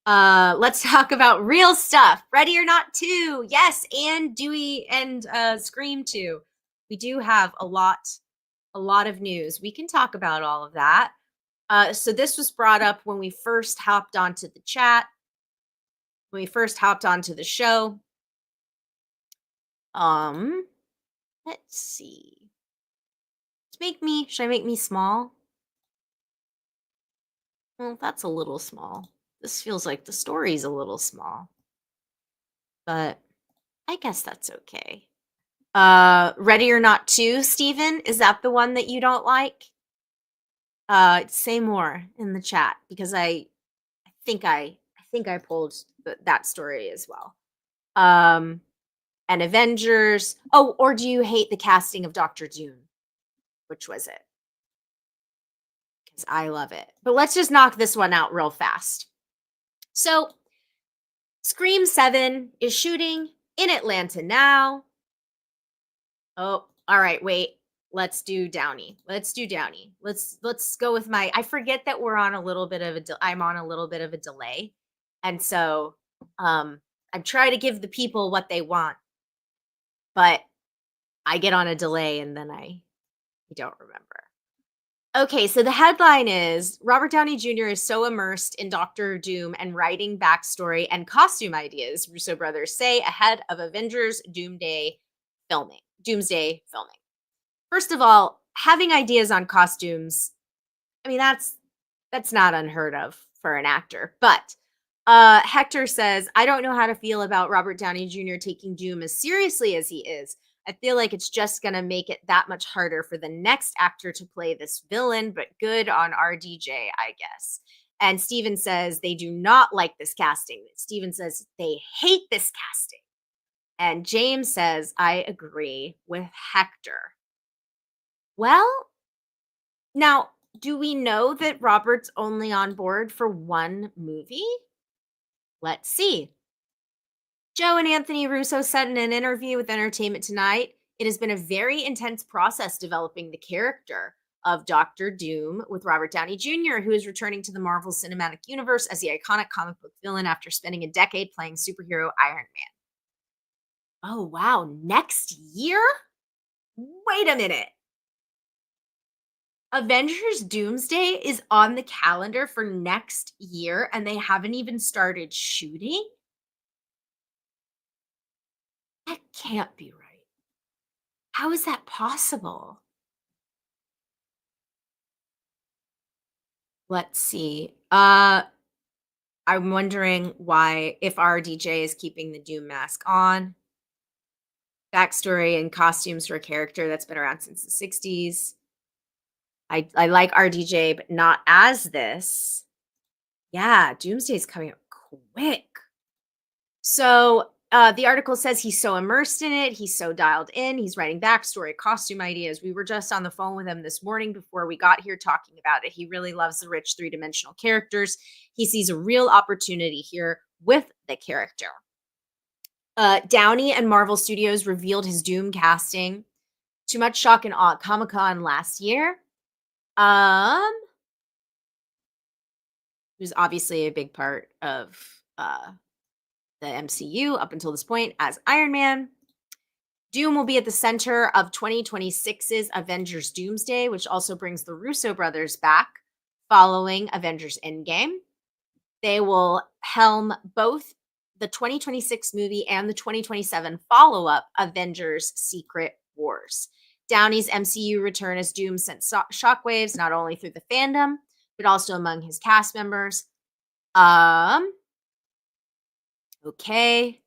Let's talk about real stuff. Ready or Not 2. Yes, and Dewey and Scream 2. We do have a lot of news. We can talk about all of that. So this was brought up when we first hopped onto the chat, when we first hopped onto the show. Let's see. Should I make me small? Well, that's a little small. This feels like the story's a little small. But I guess that's okay. Ready or Not 2, Steven? Is that the one that you don't like? Say more in the chat because I think I pulled that story as well. And Avengers. Oh, or do you hate the casting of Doctor Doom? Which was it? Because I love it. But let's just knock this one out real fast. So, Scream 7 is shooting in Atlanta now. Oh, all right, wait. Let's do Downey. Let's do Downey. Let's go with my I forget that we're on a little bit of a I'm on a little bit of a delay. And so I'm trying to give the people what they want, but I get on a delay and then I don't remember. Okay, so the headline is Robert Downey Jr. is so immersed in Doctor Doom and writing backstory and costume ideas, Russo brothers say ahead of Avengers Doomsday filming. First of all, having ideas on costumes, I mean that's not unheard of for an actor. But Hector says, I don't know how to feel about Robert Downey Jr. taking Doom as seriously as he is. I feel like it's just going to make it that much harder for the next actor to play this villain, but good on RDJ, I guess. And Steven says they do not like this casting. Steven says they hate this casting. And James says, I agree with Hector. Well, now, do we know that Robert's only on board for one movie? Let's see. Joe and Anthony Russo said in an interview with Entertainment Tonight, it has been a very intense process developing the character of Doctor Doom with Robert Downey Jr., who is returning to the Marvel Cinematic Universe as the iconic comic book villain after spending a decade playing superhero Iron Man. Oh, wow. Next year? Wait a minute. Avengers Doomsday is on the calendar for next year and they haven't even started shooting? That can't be right. How is that possible? Let's see. I'm wondering why if RDJ is keeping the Doom mask on. Backstory and costumes for a character that's been around since the 60s. I like RDJ, but not as this. Yeah, Doomsday's coming up quick. So the article says he's so immersed in it. He's so dialed in. He's writing backstory, costume ideas. We were just on the phone with him this morning before we got here talking about it. He really loves the rich three-dimensional characters. He sees a real opportunity here with the character. Downey and Marvel Studios revealed his Doom casting. Too much shock and awe at Comic-Con last year. Who's obviously a big part of the MCU up until this point as Iron Man. Doom will be at the center of 2026's Avengers Doomsday, which also brings the Russo brothers back following Avengers Endgame. They will helm both the 2026 movie and the 2027 follow-up Avengers Secret Wars. Downey's MCU return as Doom sent shockwaves not only through the fandom, but also among his cast members. Okay.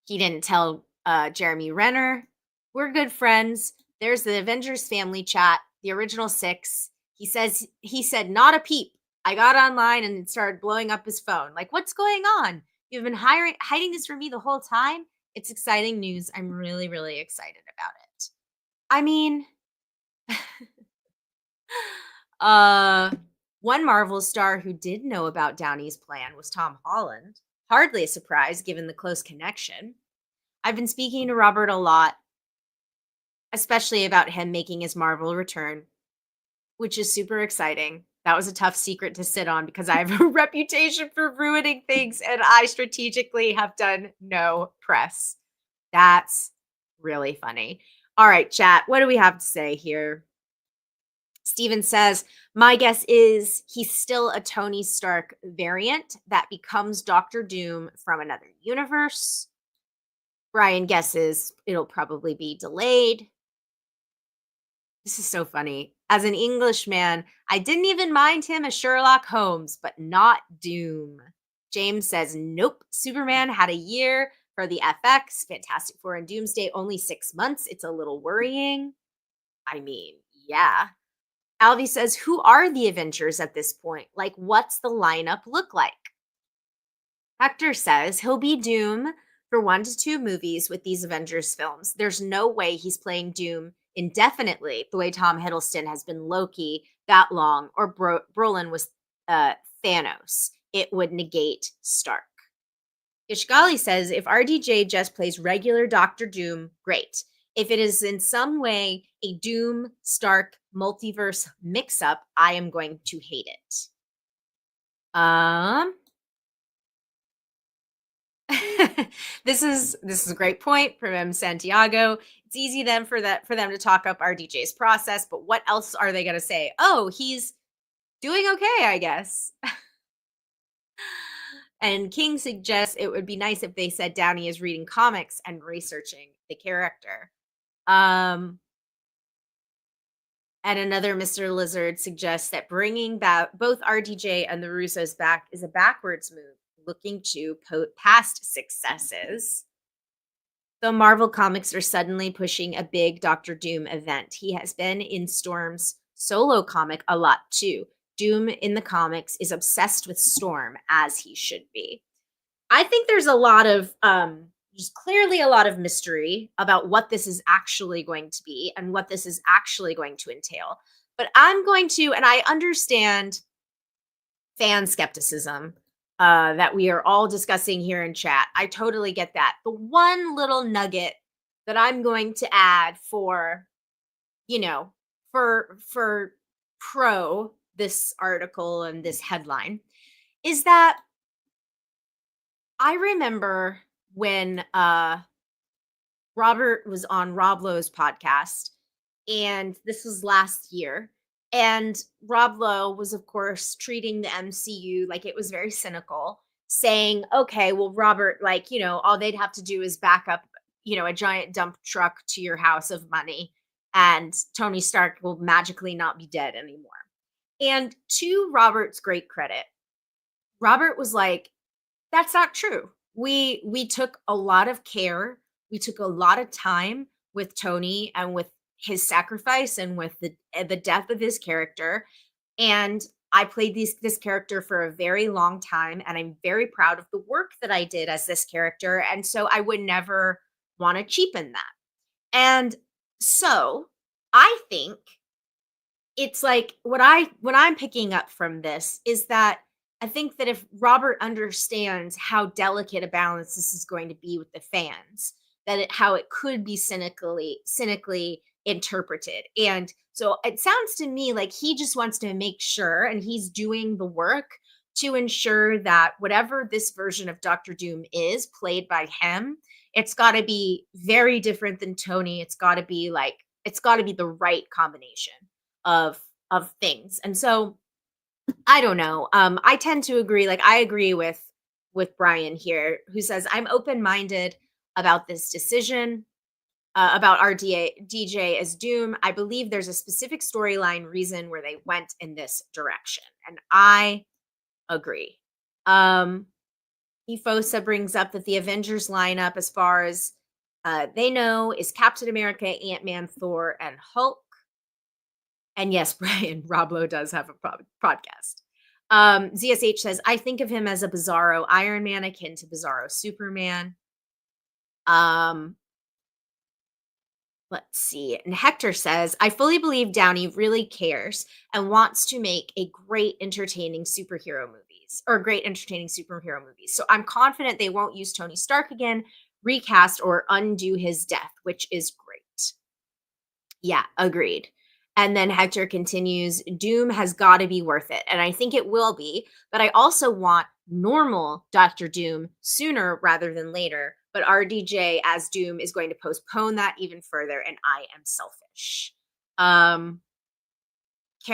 He didn't tell Jeremy Renner. We're good friends. There's the Avengers family chat, the original 6. He said, not a peep. I got online and it started blowing up his phone. Like, what's going on? You've been hiding this from me the whole time? It's exciting news. I'm really, really excited about it. I mean, one Marvel star who did know about Downey's plan was Tom Holland. Hardly a surprise given the close connection. I've been speaking to Robert a lot, especially about him making his Marvel return, which is super exciting. That was a tough secret to sit on because I have a reputation for ruining things and I strategically have done no press. That's really funny. All right, chat, what do we have to say here? Steven says, my guess is he's still a Tony Stark variant that becomes Doctor Doom from another universe. Brian guesses it'll probably be delayed. This is so funny. As an Englishman, I didn't even mind him as Sherlock Holmes, but not Doom. James says, nope. Superman had a year for the FX. Fantastic Four and Doomsday, only 6 months. It's a little worrying. I mean, yeah. Alvy says, who are the Avengers at this point? Like, what's the lineup look like? Hector says he'll be Doom for 1 to 2 movies with these Avengers films. There's no way he's playing Doom indefinitely the way Tom Hiddleston has been Loki that long, or Brolin was Thanos. It would negate Stark. Ishgali says if RDJ just plays regular Doctor Doom, great. If it is in some way a Doom Stark multiverse mix up, I am going to hate it. This is a great point from M. Santiago. It's easy then for them to talk up RDJ's process, but what else are they going to say? Oh, he's doing okay, I guess. And King suggests it would be nice if they said Downey is reading comics and researching the character. And another Mr. Lizard suggests that bringing back both RDJ and the Russos back is a backwards move, looking to past successes. The Marvel Comics are suddenly pushing a big Doctor Doom event. He has been in Storm's solo comic a lot too. Doom in the comics is obsessed with Storm, as he should be. I think there's a lot of there's clearly a lot of mystery about what this is actually going to be and what this is actually going to entail. But I'm going to, and I understand fan skepticism that we are all discussing here in chat. I totally get that. The one little nugget that I'm going to add for, you know, for pro this article and this headline is that I remember when Robert was on Rob Lowe's podcast, and this was last year. And Rob Lowe was, of course, treating the MCU like it was very cynical, saying, okay, well, Robert, like, all they'd have to do is back up, a giant dump truck to your house of money, and Tony Stark will magically not be dead anymore. And to Robert's great credit, Robert was like, that's not true. We took a lot of care. We took a lot of time with Tony and with his sacrifice and with the death of his character. And I played this character for a very long time, and I'm very proud of the work that I did as this character. And so I would never want to cheapen that. And so I think it's like what I'm picking up from this is that I think that if Robert understands how delicate a balance this is going to be with the fans, how it could be cynically interpreted. And so it sounds to me like he just wants to make sure, and he's doing the work to ensure that whatever this version of Doctor Doom is played by him, it's got to be very different than Tony. It's got to be the right combination of things. And so I don't know. I tend to agree. Like I agree with Brian here, who says I'm open-minded about this decision about DJ as Doom. I believe there's a specific storyline reason where they went in this direction, and I agree. Efosa brings up that the Avengers lineup, as far as they know, is Captain America, Ant-Man, Thor, and Hulk. And yes, Brian, Rob Lowe does have a podcast. ZSH says, I think of him as a Bizarro Iron Man akin to Bizarro Superman. Let's see. And Hector says, I fully believe Downey really cares and wants to make great entertaining superhero movies. So I'm confident they won't use Tony Stark again, recast, or undo his death, which is great. Yeah, agreed. And then Hector continues, Doom has got to be worth it. And I think it will be, but I also want normal Dr. Doom sooner rather than later. But RDJ as Doom is going to postpone that even further, and I am selfish. Can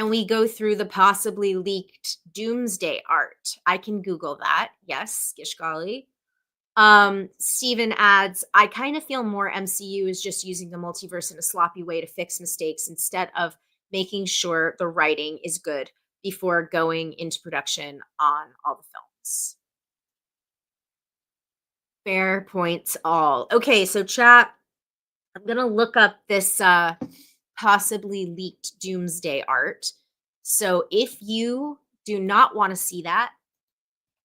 we go through the possibly leaked Doomsday art? I can Google that. Yes, Gishgali. Steven adds, I kind of feel more MCU is just using the multiverse in a sloppy way to fix mistakes instead of making sure the writing is good before going into production on all the films. Fair points all. Okay, so chat, I'm going to look up this possibly leaked Doomsday art. So if you do not want to see that,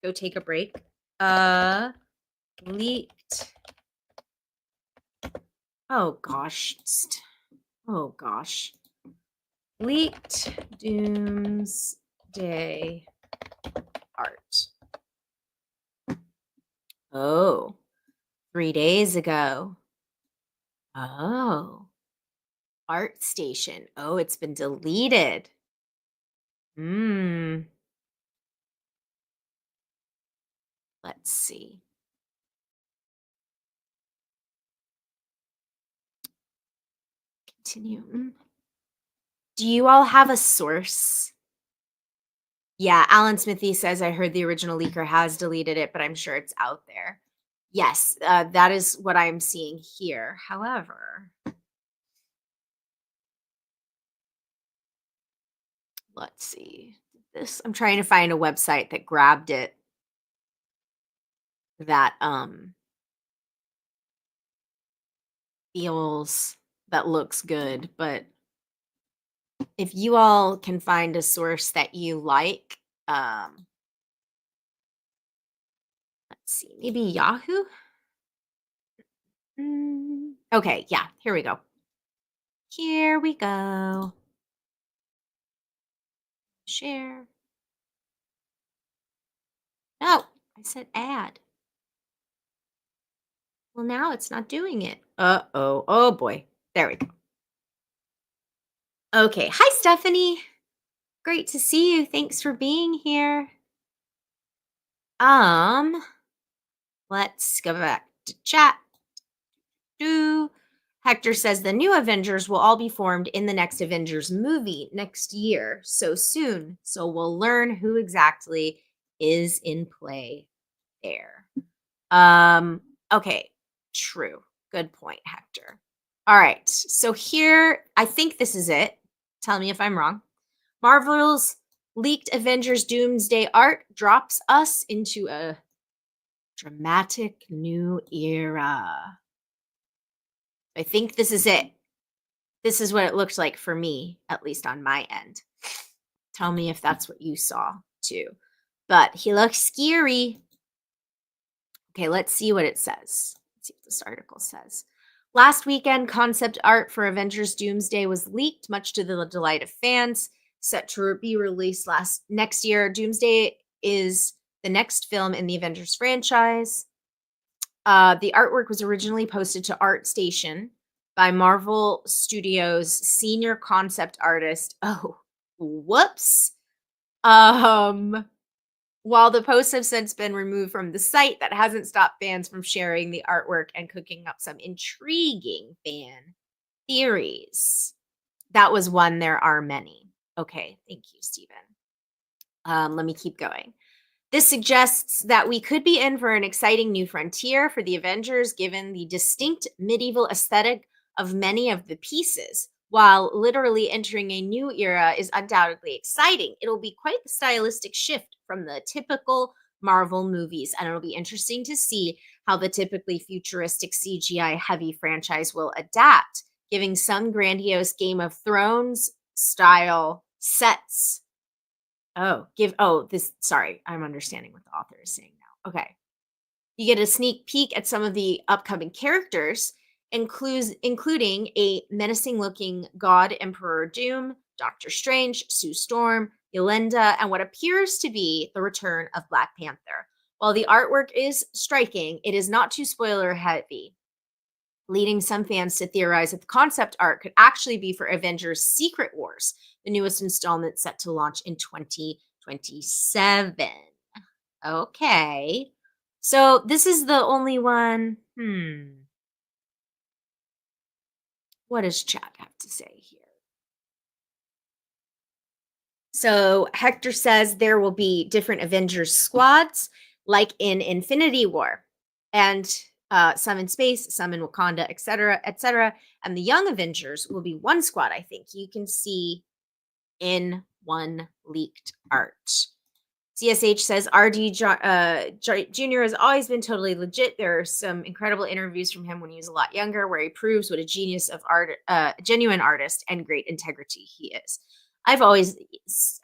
go take a break. Leaked. Oh gosh. Leaked Doomsday art. Oh, 3 days ago. Oh, Art Station. Oh, it's been deleted. Hmm. Let's see. Continue. Do you all have a source? Yeah, Alan Smithy says, I heard the original leaker has deleted it, but I'm sure it's out there. Yes, that is what I'm seeing here. However, let's see. This I'm trying to find a website that grabbed it that feels that looks good, but if you all can find a source that you like, let's see, maybe Yahoo? Okay, yeah, here we go. Here we go. Share. No, I said add. Well, now it's not doing it. Uh-oh. Oh boy. There we go. Okay. Hi, Stephanie. Great to see you. Thanks for being here. Um, let's go back to chat. Do Hector says the new Avengers will all be formed in the next Avengers movie next year, so soon. So we'll learn who exactly is in play there. Okay, true. Good point, Hector. All right, so here, I think this is it. Tell me if I'm wrong. Marvel's leaked Avengers Doomsday art drops us into a dramatic new era. I think this is it. This is what it looked like for me, at least on my end. Tell me if that's what you saw too. But he looks scary. Okay, let's see what it says. Let's see what this article says. Last weekend, concept art for Avengers Doomsday was leaked, much to the delight of fans. Set to be released next year, Doomsday is the next film in the Avengers franchise. The artwork was originally posted to ArtStation by Marvel Studios senior concept artist. Oh, whoops. Um, while the posts have since been removed from the site, that hasn't stopped fans from sharing the artwork and cooking up some intriguing fan theories. That was one. There are many. Okay, thank you, Stephen. Let me keep going. This suggests that we could be in for an exciting new frontier for the Avengers, given the distinct medieval aesthetic of many of the pieces. While literally entering a new era is undoubtedly exciting, it'll be quite the stylistic shift from the typical Marvel movies, and it'll be interesting to see how the typically futuristic CGI heavy franchise will adapt, giving some grandiose Game of Thrones style sets. Sorry, I'm understanding what the author is saying now. Okay. You get a sneak peek at some of the upcoming characters, including a menacing looking God Emperor Doom, Doctor Strange, Sue Storm, Yolanda, and what appears to be the return of Black Panther. While the artwork is striking, it is not too spoiler heavy, leading some fans to theorize that the concept art could actually be for Avengers Secret Wars, the newest installment set to launch in 2027. Okay. So this is the only one. What does chat have to say here? So Hector says there will be different Avengers squads, like in Infinity War, and some in space, some in Wakanda, etc., etc. And the Young Avengers will be one squad. I think you can see in one leaked art. CSH says RD Jr. has always been totally legit. There are some incredible interviews from him when he was a lot younger, where he proves what a genius of art, genuine artist, and great integrity he is.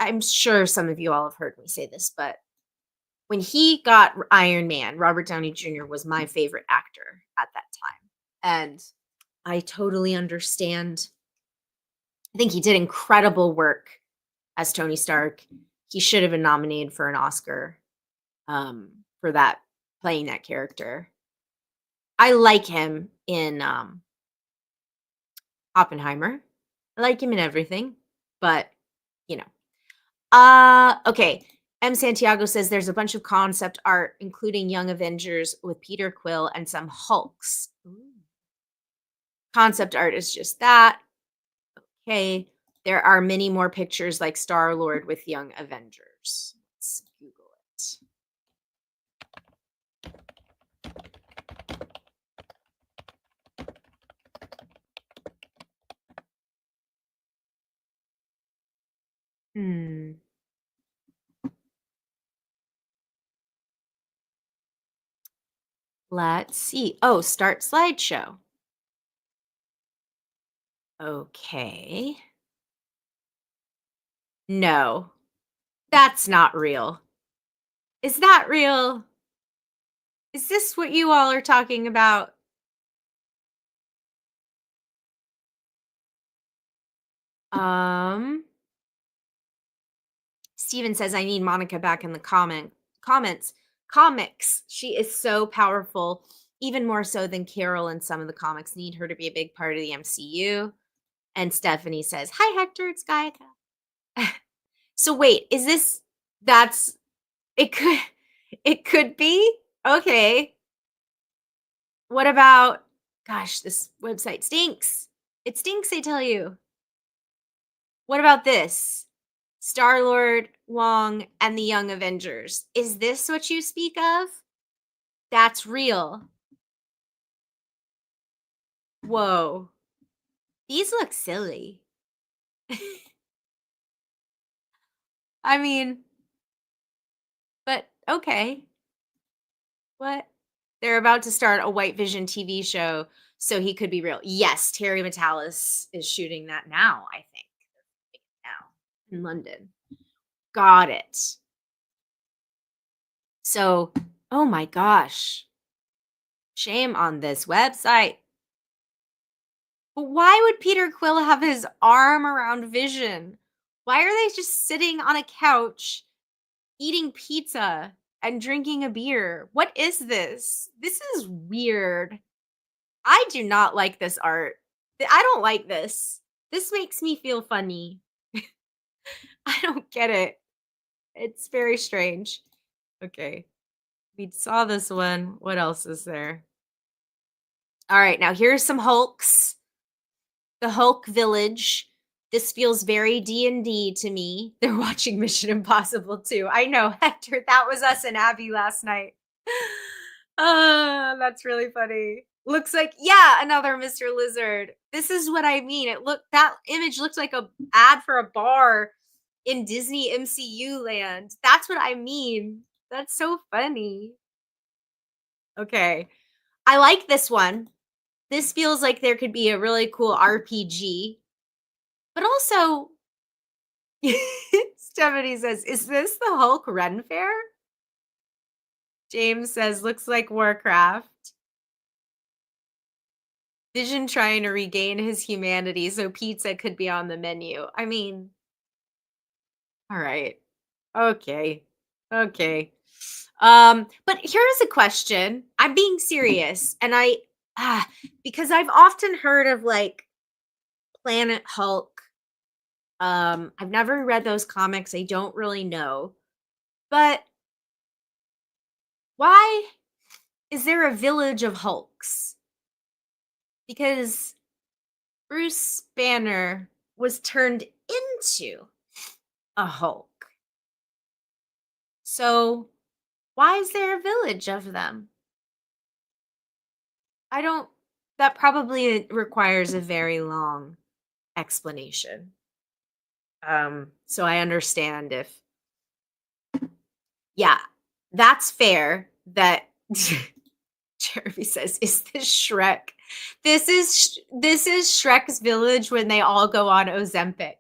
I'm sure some of you all have heard me say this, but when he got Iron Man, Robert Downey Jr. was my favorite actor at that time. And I totally understand. I think he did incredible work as Tony Stark. He should have been nominated for an Oscar for that, playing that character. I like him in Oppenheimer. I like him in everything, but you know. Okay. M. Santiago says there's a bunch of concept art, including Young Avengers with Peter Quill and some Hulks. Ooh. Concept art is just that. Okay. There are many more pictures like Star Lord with Young Avengers. Let's Google it. Hmm. Let's see. Oh, start slideshow. Okay. No, that's not real. Is that real? Is this what you all are talking about? Um, Steven says I need Monica back in the comments. Comics. She is so powerful, even more so than Carol in some of the comics. Need her to be a big part of the MCU. And Stephanie says, "Hi Hector, it's Gaiaka." So wait, is this that's it could it could be? Okay. What about gosh, this website stinks. It stinks, I tell you. What about this? Star-Lord, Wong, and the Young Avengers. Is this what you speak of? That's real. Whoa. These look silly. I mean, but okay. What? They're about to start a White Vision TV show, so he could be real. Yes, Terry Metalis is shooting that now, I think. Now in London. Got it. So, oh my gosh. Shame on this website. But why would Peter Quill have his arm around Vision? Why are they just sitting on a couch eating pizza and drinking a beer? What is this? This is weird. I do not like this art. I don't like this. This makes me feel funny. I don't get it. It's very strange. Okay. We saw this one. What else is there? All right, now here's some Hulks. The Hulk Village. This feels very D&D to me. They're watching Mission Impossible too. I know, Hector, that was us and Abby last night. That's really funny. Looks like yeah, another Mr. Lizard. This is what I mean. That image looks like a ad for a bar in Disney MCU land. That's what I mean. That's so funny. Okay. I like this one. This feels like there could be a really cool RPG. But also, Stephanie says, "Is this the Hulk Ren Fair?" James says, "Looks like Warcraft." Vision trying to regain his humanity, so pizza could be on the menu. I mean, all right. Okay. Okay. But here's a question. I'm being serious, and ah, because I've often heard of like Planet Hulk. I've never read those comics. I don't really know. But why is there a village of Hulks? Because Bruce Banner was turned into a Hulk. So why is there a village of them? I don't, that probably requires a very long explanation. So I understand if, yeah, that's fair that Jeremy says, "Is this Shrek?" This is Shrek's village when they all go on Ozempic.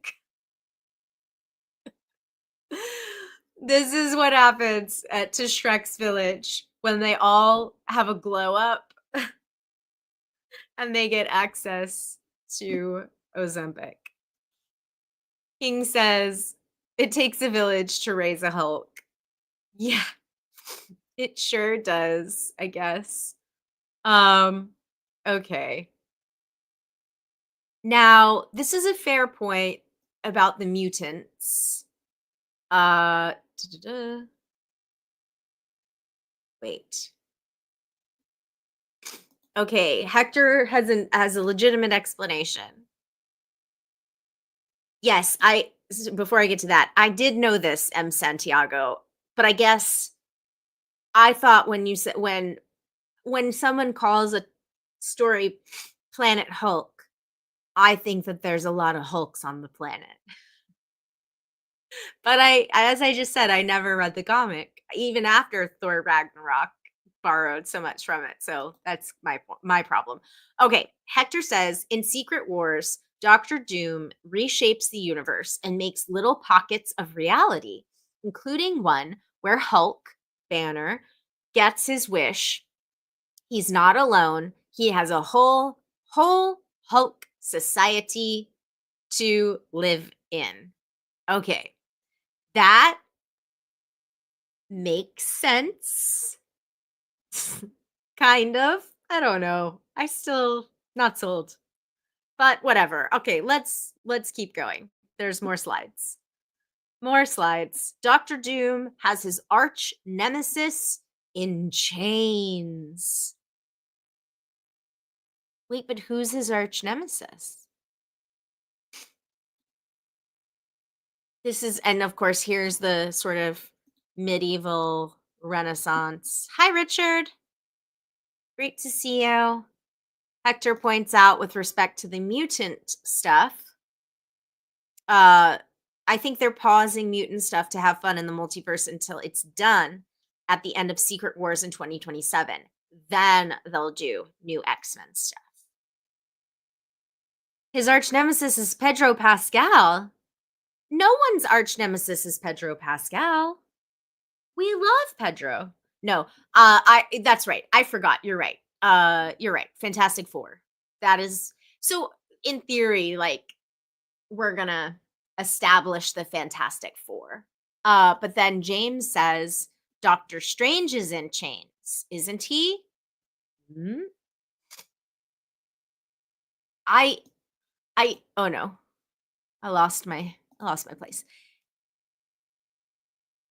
This is what happens to Shrek's village when they all have a glow up and they get access to Ozempic. King says, "It takes a village to raise a Hulk." Yeah, it sure does, I guess. Um, okay. Now, this is a fair point about the mutants. Da-da-da. Wait. Okay, Hector has a legitimate explanation. Yes, before I get to that, I did know this, M. Santiago, but I guess I thought when you said when someone calls a story Planet Hulk, I think that there's a lot of Hulks on the planet. But as I just said, I never read the comic, even after Thor Ragnarok borrowed so much from it. So that's my problem. Okay, Hector says in Secret Wars, Doctor Doom reshapes the universe and makes little pockets of reality, including one where Hulk, Banner, gets his wish. He's not alone. He has a whole Hulk society to live in. Okay. That makes sense. Kind of. I don't know. I still not sold. But whatever. Okay, let's keep going. There's more slides. More slides. Doctor Doom has his arch nemesis in chains. Wait, but who's his arch nemesis? This is, and of course, here's the sort of medieval Renaissance. Hi, Richard. Great to see you. Hector points out with respect to the mutant stuff, uh, I think they're pausing mutant stuff to have fun in the multiverse until it's done at the end of Secret Wars in 2027. Then they'll do new X-Men stuff. His arch nemesis is Pedro Pascal. No one's arch nemesis is Pedro Pascal. We love Pedro. No, I that's right. I forgot. You're right. Fantastic Four. That is so in theory, like we're gonna establish the Fantastic Four. But then James says Doctor Strange is in chains, isn't he? Hmm? I oh no. I lost my place.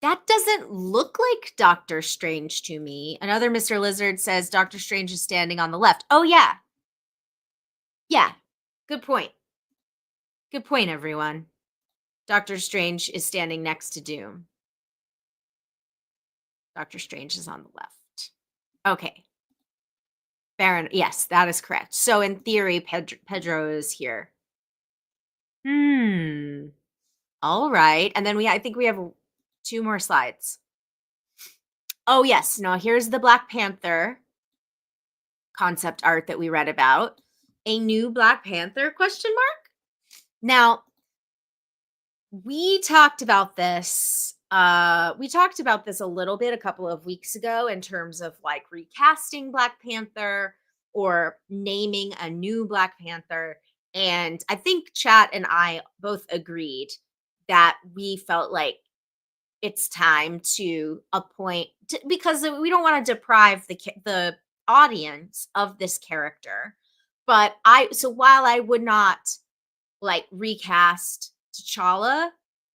That doesn't look like Doctor Strange to me. Another Mr. Lizard says Doctor Strange is standing on the left. Oh yeah. Yeah. Good point. Good point, everyone. Doctor Strange is standing next to Doom. Doctor Strange is on the left. Okay. Baron, yes, that is correct. So in theory, Pedro is here. Hmm. All right. And then I think we have two more slides. Oh, yes. Now here's the Black Panther concept art that we read about. A new Black Panther question mark? Now, we talked about this. We talked about this a little bit a couple of weeks ago in terms of like recasting Black Panther or naming a new Black Panther. And I think Chat and I both agreed that we felt like it's time to appoint because we don't want to deprive the audience of this character. But while I would not like recast T'Challa,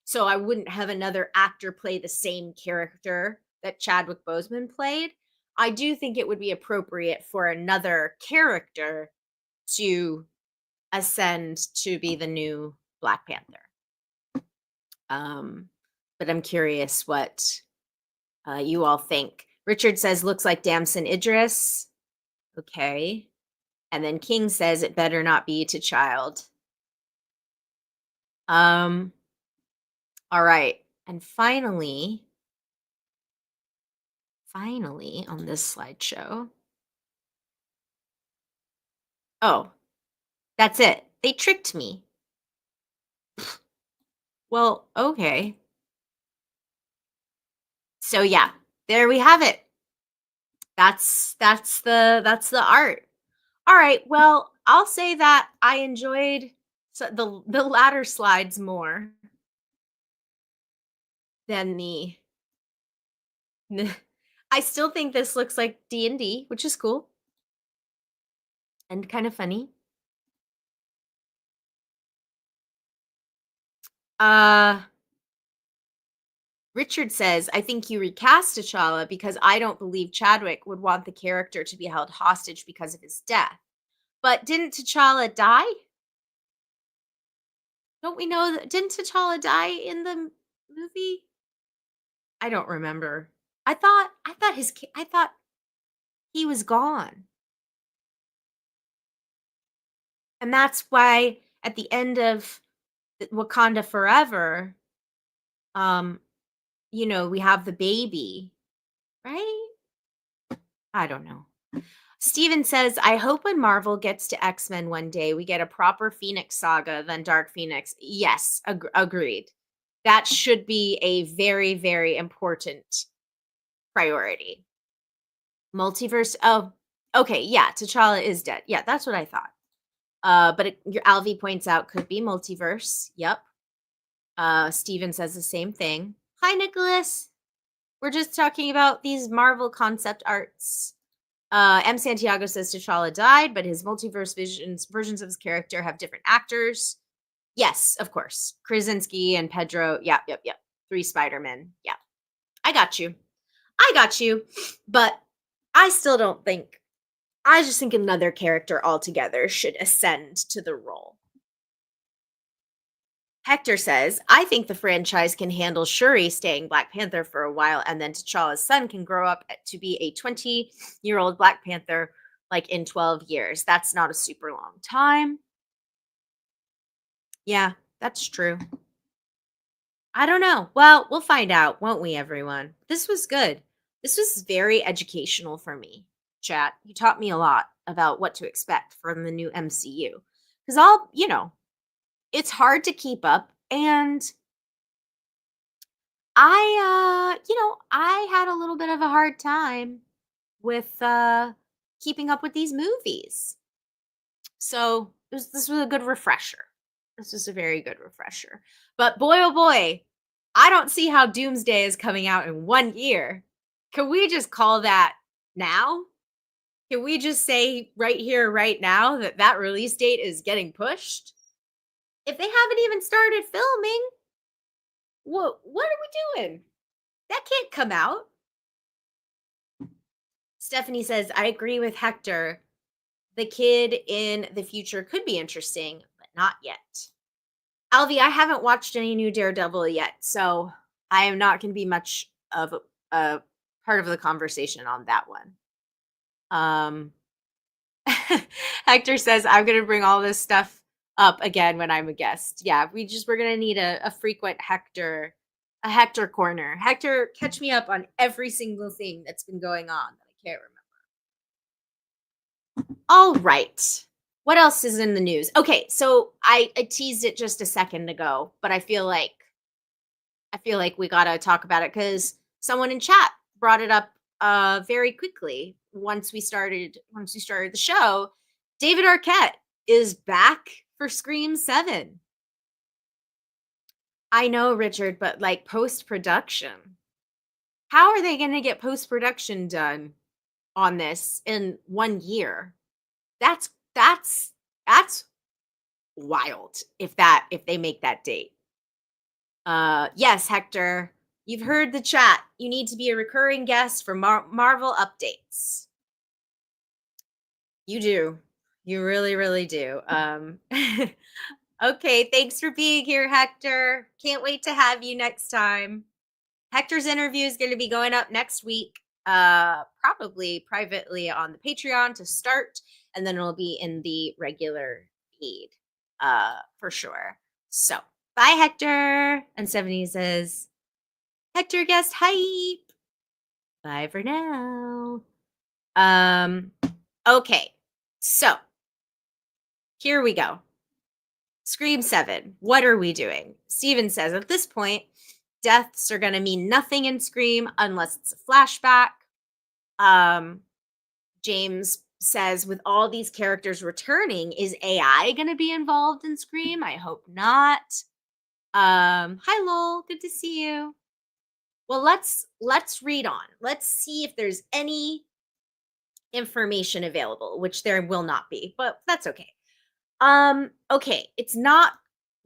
so I wouldn't have another actor play the same character that Chadwick Boseman played. I do think it would be appropriate for another character to ascend to be the new Black Panther. But I'm curious what you all think. Richard says looks like Damson Idris. Okay. And then King says it better not be to child. Um all right. And finally on this slideshow. Oh, that's it. They tricked me. Well, okay. So yeah, there we have it. That's the art. All right. Well, I'll say that I enjoyed the latter slides more than the I still think this looks like D&D, which is cool and kind of funny. Uh Richard says, I think you recast T'Challa because I don't believe Chadwick would want the character to be held hostage because of his death. But didn't T'Challa die? Don't we know that didn't T'Challa die in the movie? I don't remember. I thought he was gone. And that's why at the end of Wakanda Forever, um, we have the baby, right? I don't know. Steven says, I hope when Marvel gets to X-Men one day, we get a proper Phoenix saga than Dark Phoenix. Yes, agreed. That should be a very, very important priority. Multiverse. Oh, okay. Yeah, T'Challa is dead. Yeah, that's what I thought. But your Alvi points out could be multiverse. Yep. Steven says the same thing. Hi, Nicholas. We're just talking about these Marvel concept arts. M. Santiago says T'Challa died, but his multiverse versions of his character have different actors. Yes, of course. Krasinski and Pedro. Yep, yep, yep. 3 Spider-Men. Yeah. I got you. I got you. But I still don't think, I just think another character altogether should ascend to the role. Hector says, I think the franchise can handle Shuri staying Black Panther for a while, and then T'Challa's son can grow up to be a 20-year-old Black Panther like in 12 years. That's not a super long time. Yeah, that's true. I don't know. Well, we'll find out, won't we, everyone? This was good. This was very educational for me, chat. You taught me a lot about what to expect from the new MCU. Because it's hard to keep up. And I had a little bit of a hard time with keeping up with these movies. So this was a good refresher. This was a very good refresher. But boy, oh boy, I don't see how Doomsday is coming out in 1 year. Can we just call that now? Can we just say right here, right now, that release date is getting pushed? If they haven't even started filming, what are we doing? That can't come out. Stephanie says, I agree with Hector. The kid in the future could be interesting, but not yet. Alvi, I haven't watched any new Daredevil yet, so I am not going to be much of a part of the conversation on that one. Hector says, I'm going to bring all this stuff up again when I'm a guest. Yeah, we're going to need a frequent a Hector corner. Hector, catch me up on every single thing that's been going on that I can't remember. All right. What else is in the news? Okay, so I teased it just a second ago, but I feel like we gotta talk about it because someone in chat brought it up very quickly once we started the show. David Arquette is back for Scream 7. I know, Richard, but like post-production. How are they gonna get post-production done on this in 1 year? That's wild if they make that date. Yes, Hector, you've heard the chat. You need to be a recurring guest for Marvel updates. You do. You really, really do. Okay, thanks for being here, Hector. Can't wait to have you next time. Hector's interview is going to be going up next week, probably privately on the Patreon to start, and then it'll be in the regular feed, for sure. So, bye, Hector. And Stephanie says, Hector guest hype. Bye for now. Okay. So, here we go. Scream 7. What are we doing? Steven says, at this point, deaths are going to mean nothing in Scream unless it's a flashback. James says, with all these characters returning, is AI going to be involved in Scream? I hope not. Hi, Lowell. Good to see you. Well, let's read on. Let's see if there's any information available, which there will not be, but that's okay. Okay, it's not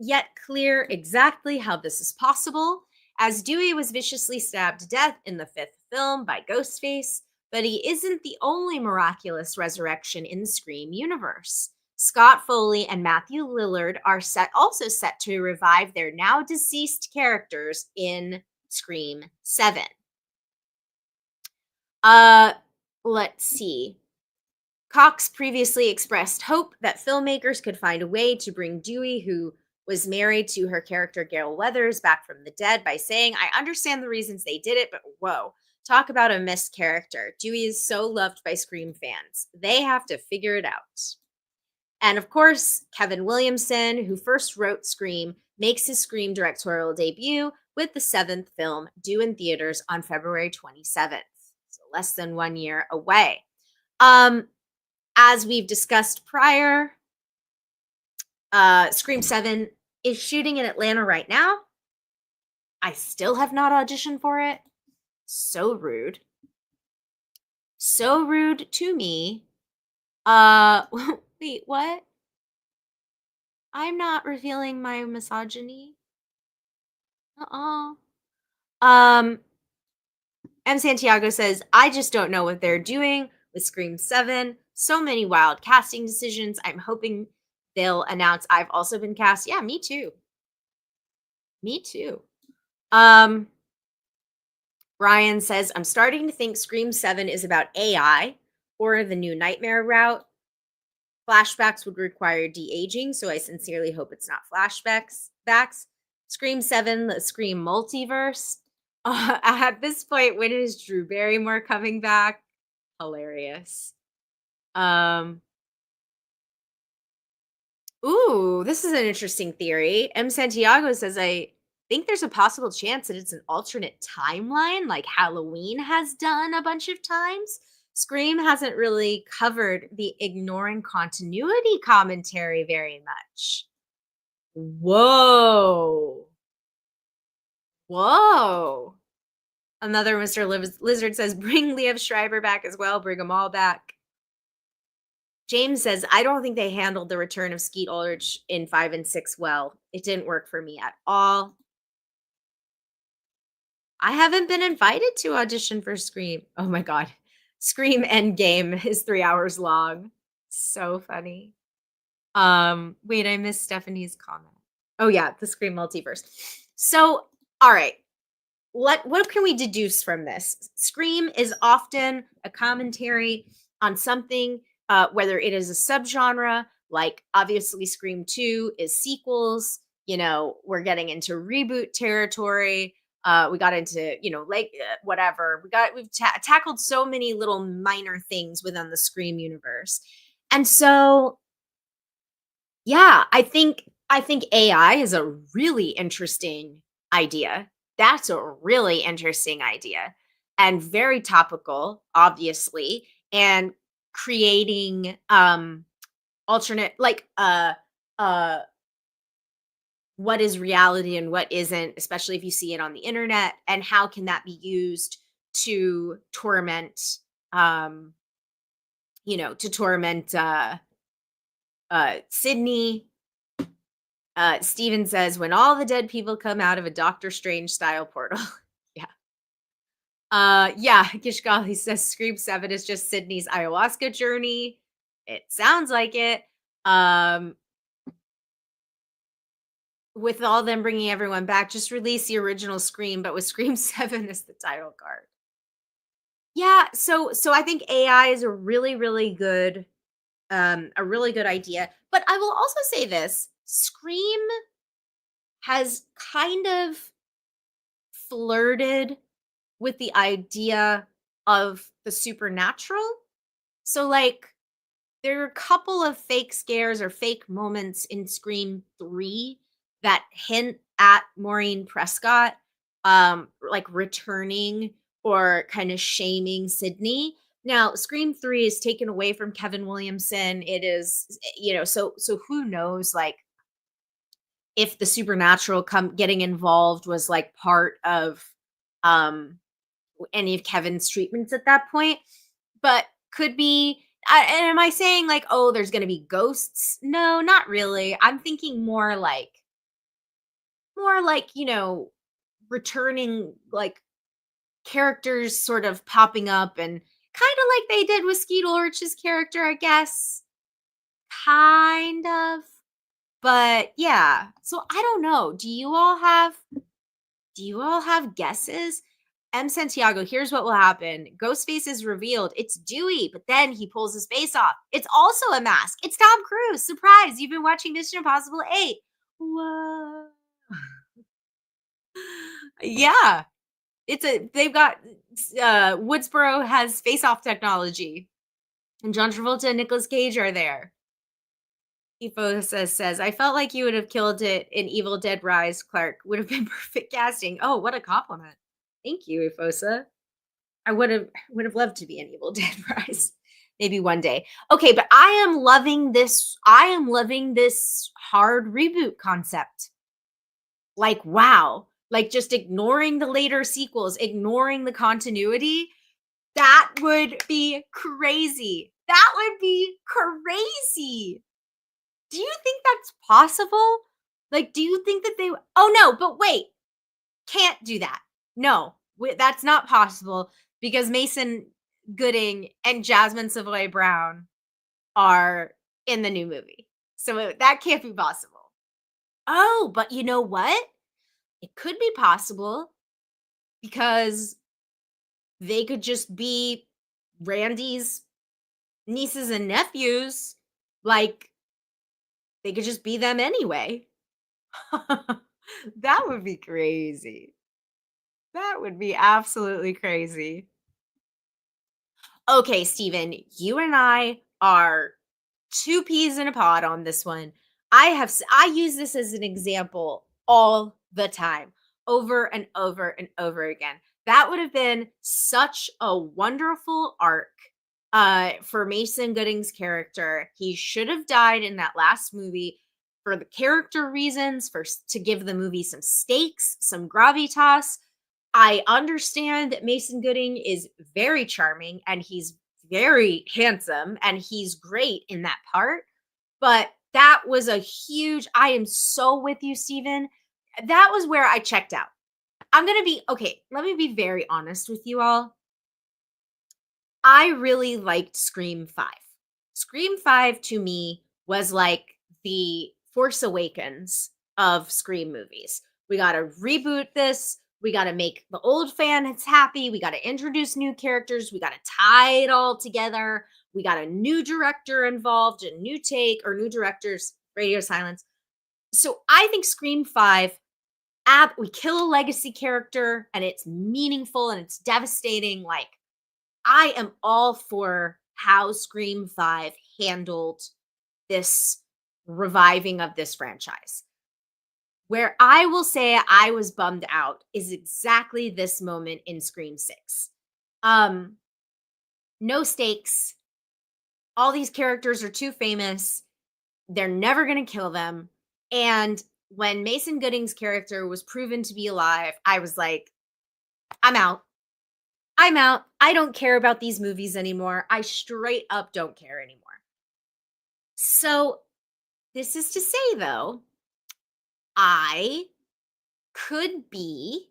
yet clear exactly how this is possible, as Dewey was viciously stabbed to death in the fifth film by Ghostface, but he isn't the only miraculous resurrection in the Scream universe. Scott Foley and Matthew Lillard are also set to revive their now deceased characters in Scream 7. Uh, let's see. Cox previously expressed hope that filmmakers could find a way to bring Dewey, who was married to her character Gail Weathers, back from the dead by saying, I understand the reasons they did it, but whoa, talk about a missed character. Dewey is so loved by Scream fans. They have to figure it out. And of course, Kevin Williamson, who first wrote Scream, makes his Scream directorial debut with the seventh film due in theaters on February 27th. So less than 1 year away. As we've discussed prior, Scream 7 is shooting in Atlanta right now. I still have not auditioned for it. So rude. So rude to me. Wait, what? I'm not revealing my misogyny. Uh-uh. M. Santiago says, I just don't know what they're doing with Scream 7. So many wild casting decisions. I'm hoping they'll announce I've also been cast. Yeah, me too. Me too. Brian says, I'm starting to think Scream 7 is about AI or the new Nightmare route. Flashbacks would require de-aging, so I sincerely hope it's not flashbacks. Scream 7, the Scream multiverse. At this point, when is Drew Barrymore coming back? Hilarious. Ooh, this is an interesting theory. M. Santiago says, I think there's a possible chance that it's an alternate timeline, like Halloween has done a bunch of times. Scream hasn't really covered the ignoring continuity commentary very much. Whoa. Whoa. Another Mr. Lizard says, bring Liev Schreiber back as well. Bring them all back. James says, I don't think they handled the return of Skeet Ulrich in 5 and 6 well. It didn't work for me at all. I haven't been invited to audition for Scream. Oh my God. Scream Endgame is 3 hours long. So funny. Wait, I missed Stephanie's comment. Oh yeah, the Scream multiverse. So, all right. What can we deduce from this? Scream is often a commentary on something, whether it is a subgenre, like obviously Scream 2 is sequels. You know, we're getting into reboot territory. We got into, like whatever. We've tackled so many little minor things within the Scream universe, and so yeah, I think AI is a really interesting idea. That's a really interesting idea and very topical, obviously, and creating alternate like what is reality and what isn't, especially if you see it on the internet, and how can that be used to torment um Sydney. Steven says, when all the dead people come out of a Doctor Strange style portal. Yeah. Yeah, Gishgali says Scream 7 is just Sydney's ayahuasca journey. It sounds like it. With all them bringing everyone back, just release the original Scream, but with Scream 7 as the title card. Yeah, so I think AI is a really good idea. But I will also say this, Scream has kind of flirted with the idea of the supernatural. So, like, there are a couple of fake scares or fake moments in Scream 3 that hint at Maureen Prescott, like returning or kind of shaming Sydney. Now, Scream 3 is taken away from Kevin Williamson. It is, so who knows, like, if the supernatural getting involved was like part of um any of Kevin's treatments at that point, but could be. And am I saying like, oh, there's going to be ghosts? No, not really. I'm thinking more like more like, returning like characters sort of popping up and kind of like they did with Skeet Ulrich's character, I guess. Kind of. But yeah. So I don't know. Do you all have guesses? M. Santiago, here's what will happen. Ghostface is revealed. It's Dewey, but then he pulls his face off. It's also a mask. It's Tom Cruise. Surprise. You've been watching Mission Impossible 8. Whoa. Yeah. They've got Woodsboro has face off technology. And John Travolta and Nicolas Cage are there. Efo says, I felt like you would have killed it in Evil Dead Rise, Clarke. Would have been perfect casting. Oh, what a compliment. Thank you, Efosa. I would have loved to be in Evil Dead Rise. Maybe one day. Okay, but I am loving this. I am loving this hard reboot concept. Like, wow. Like just ignoring the later sequels, ignoring the continuity. That would be crazy. That would be crazy. Do you think that's possible? Like, do you think that they? Oh no, but wait, can't do that. No, that's not possible because Mason Gooding and Jasmine Savoy Brown are in the new movie, so that can't be possible. Oh, but you know what? It could be possible because they could just be Randy's nieces and nephews. Like, they could just be them anyway. That would be crazy. That would be absolutely crazy. Okay, Steven, you and I are two peas in a pod on this one. I use this as an example all the time, over and over and over again. That would have been such a wonderful arc for Mason Gooding's character. He should have died in that last movie for the character reasons, to give the movie some stakes, some gravitas. I understand that Mason Gooding is very charming and he's very handsome and he's great in that part. But that was a huge, I am so with you, Steven. That was where I checked out. I'm going to be, okay, let me be very honest with you all. I really liked Scream 5. Scream 5 to me was like the Force Awakens of Scream movies. We got to reboot this. We got to make the old fans happy. We got to introduce new characters. We got to tie it all together. We got a new director involved, a new take, or new directors, radio silence. So I think Scream 5, we kill a legacy character and it's meaningful and it's devastating. Like, I am all for how Scream 5 handled this reviving of this franchise. Where I will say I was bummed out is exactly this moment in Scream 6. No stakes. All these characters are too famous. They're never going to kill them. And when Mason Gooding's character was proven to be alive, I was like, I'm out. I'm out. I don't care about these movies anymore. I straight up don't care anymore. So, this is to say, though, I could be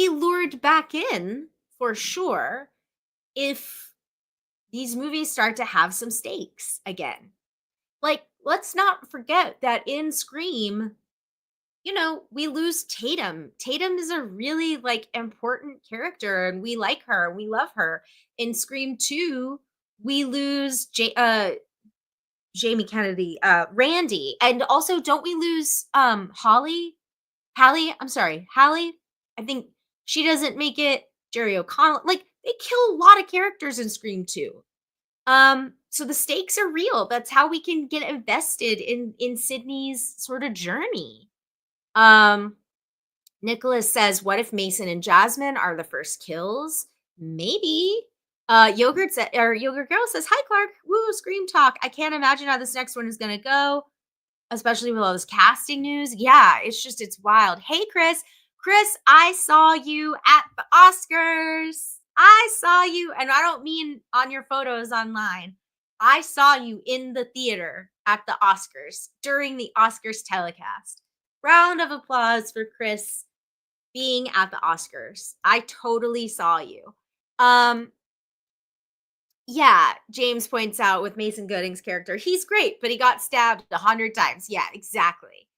lured back in for sure if these movies start to have some stakes again. Like, let's not forget that in Scream, we lose Tatum. Tatum is a really like important character and we like her. We love her. In Scream 2, we lose Jamie Kennedy, Randy. And also, don't we lose Hallie? I'm sorry, Hallie. I think she doesn't make it. Jerry O'Connell. Like, they kill a lot of characters in Scream 2. So the stakes are real. That's how we can get invested in Sydney's sort of journey. Nicholas says, what if Mason and Jasmine are the first kills? Maybe. Yogurt Girl says, hi Clarke. Woo, Scream talk. I can't imagine how this next one is gonna go, especially with all this casting news. Yeah, it's wild. Hey Chris. Chris, I saw you at the Oscars. I saw you, and I don't mean on your photos online. I saw you in the theater at the Oscars during the Oscars telecast. Round of applause for Chris being at the Oscars. I totally saw you. Um, yeah, James points out with Mason Gooding's character, he's great, but he got stabbed 100 times. Yeah, exactly.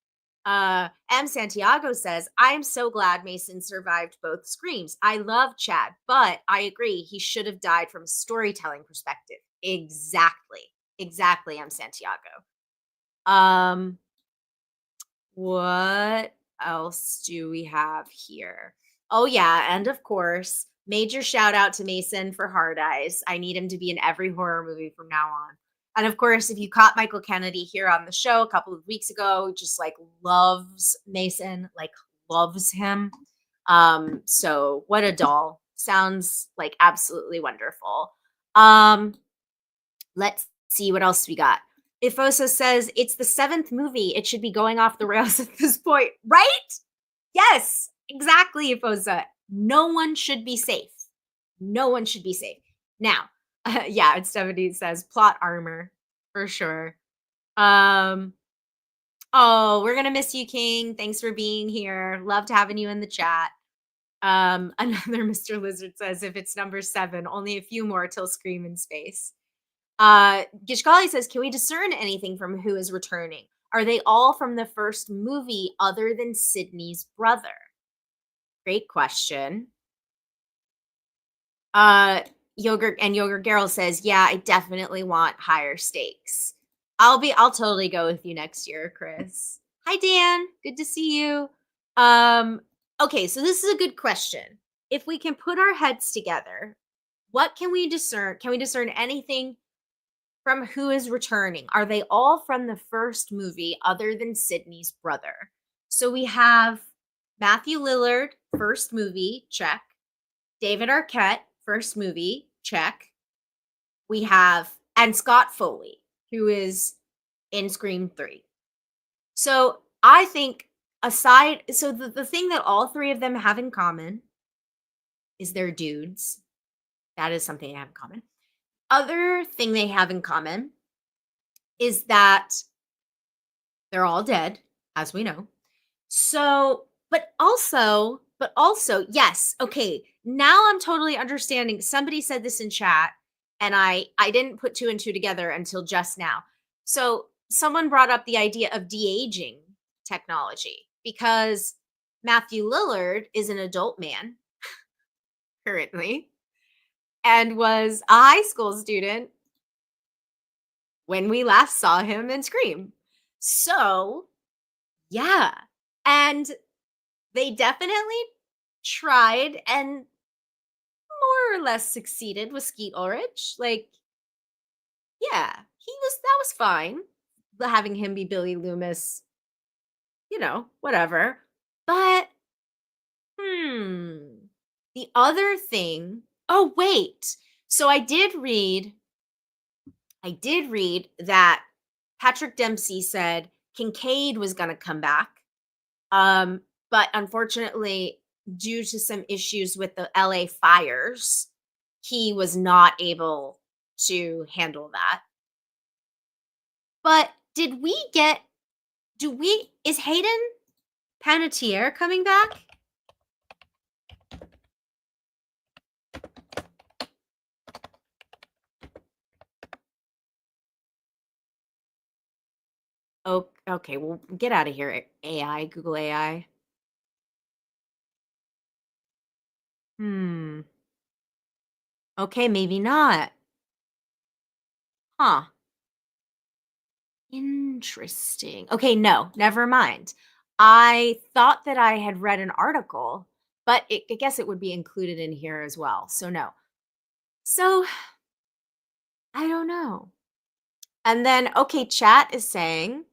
M. Santiago says, I am so glad Mason survived both screams. I love Chad, but I agree he should have died from a storytelling perspective. Exactly. Exactly, M. Santiago. Um, what else do we have here? Oh, yeah. And of course, major shout out to Mason for Hard Eyes. I need him to be in every horror movie from now on. And of course, if you caught Michael Kennedy here on the show a couple of weeks ago, just like loves Mason, like loves him. So what a doll. Sounds like absolutely wonderful. Let's see what else we got. Ifosa says it's the seventh movie. It should be going off the rails at this point, right? Yes, exactly, Ifosa. No one should be safe. No one should be safe. Now, yeah, it's 70 says plot armor for sure. Oh, we're gonna miss you, King. Thanks for being here. Loved having you in the chat. Another Mr. Lizard says if it's number 7, only a few more till Scream in space. Gishgali says, can we discern anything from who is returning? Are they all from the first movie other than Sydney's brother? Great question. Yogurt Gerald says, yeah, I definitely want higher stakes. I'll totally go with you next year, Chris. Hi, Dan. Good to see you. Okay, so this is a good question. If we can put our heads together, what can we discern? Can we discern anything from who is returning? Are they all from the first movie other than Sydney's brother? So we have Matthew Lillard, first movie, check. David Arquette, first movie, check. We have, and Scott Foley, who is in Scream 3. So I think the thing that all three of them have in common is they're dudes. That is something they have in common. Other thing they have in common is that they're all dead, as we know. So, but also, yes, okay. Now I'm totally understanding. Somebody said this in chat, and I didn't put 2 and 2 together until just now. So someone brought up the idea of de-aging technology because Matthew Lillard is an adult man currently and was a high school student when we last saw him in Scream. So, yeah. And they definitely tried and more or less succeeded with Skeet Ulrich. Like, yeah, that was fine. Having him be Billy Loomis, whatever. But, the other thing, oh, wait. So I did read that Patrick Dempsey said Kincaid was going to come back. But unfortunately, due to some issues with the LA fires, he was not able to handle that. But is Hayden Panettiere coming back? Oh, okay. Well, get out of here, AI, Google AI. Okay, maybe not. Huh. Interesting. Okay, no, never mind. I thought that I had read an article, but I guess it would be included in here as well. So no. So I don't know. And then, okay, chat is saying,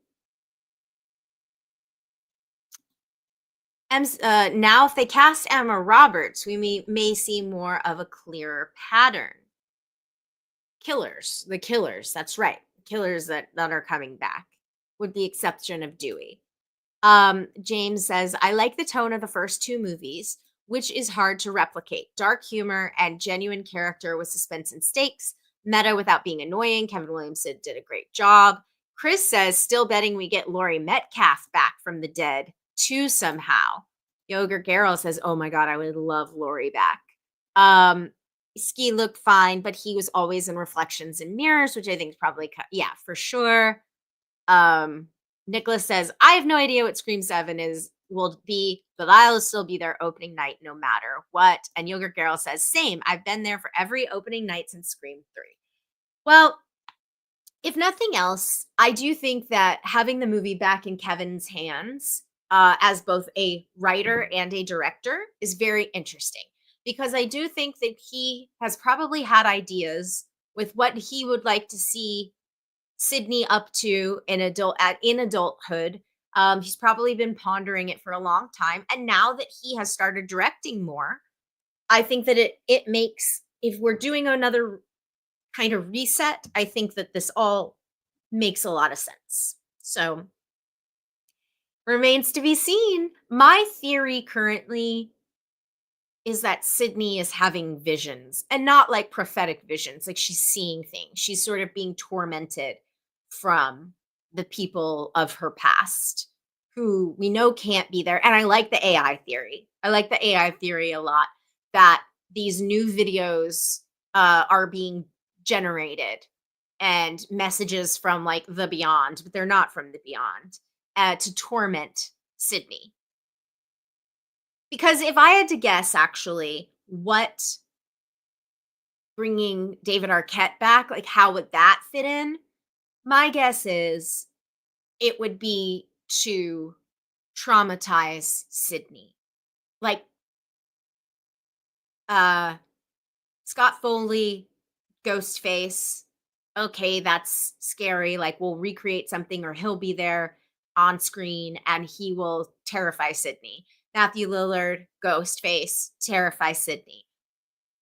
now if they cast Emma Roberts, we may see more of a clearer pattern. The killers, that's right. Killers that are coming back, with the exception of Dewey. James says, I like the tone of the first 2 movies, which is hard to replicate. Dark humor and genuine character with suspense and stakes. Meta without being annoying. Kevin Williamson did a great job. Chris says, still betting we get Laurie Metcalf back from the dead. too somehow. Yogurt Garrel says, "Oh my god, I would love Lori back." Um, Ski looked fine, but he was always in reflections and mirrors, which I think is probably yeah, for sure. Um, Nicholas says, "I have no idea what Scream 7 is will be, but I'll still be there opening night no matter what." And Yogurt Girl says, "Same. I've been there for every opening night since Scream 3." Well, if nothing else, I do think that having the movie back in Kevin's hands, as both a writer and a director, is very interesting because I do think that he has probably had ideas with what he would like to see Sydney up to in adulthood. He's probably been pondering it for a long time, and now that he has started directing more, I think that it makes, if we're doing another kind of reset, I think that this all makes a lot of sense. So remains to be seen. My theory currently is that Sydney is having visions, and not like prophetic visions, like she's seeing things. She's sort of being tormented from the people of her past who we know can't be there. And I like the AI theory. I like the AI theory a lot, that these new videos are being generated and messages from like the beyond, but they're not from the beyond, to torment Sydney. Because if I had to guess, actually, what bringing David Arquette back, like how would that fit in? My guess is it would be to traumatize Sydney. Like uh Scott Foley, Ghostface. Okay, that's scary. Like we'll recreate something, or he'll be there on screen and he will terrify Sydney. Matthew Lillard, Ghostface, terrify Sydney.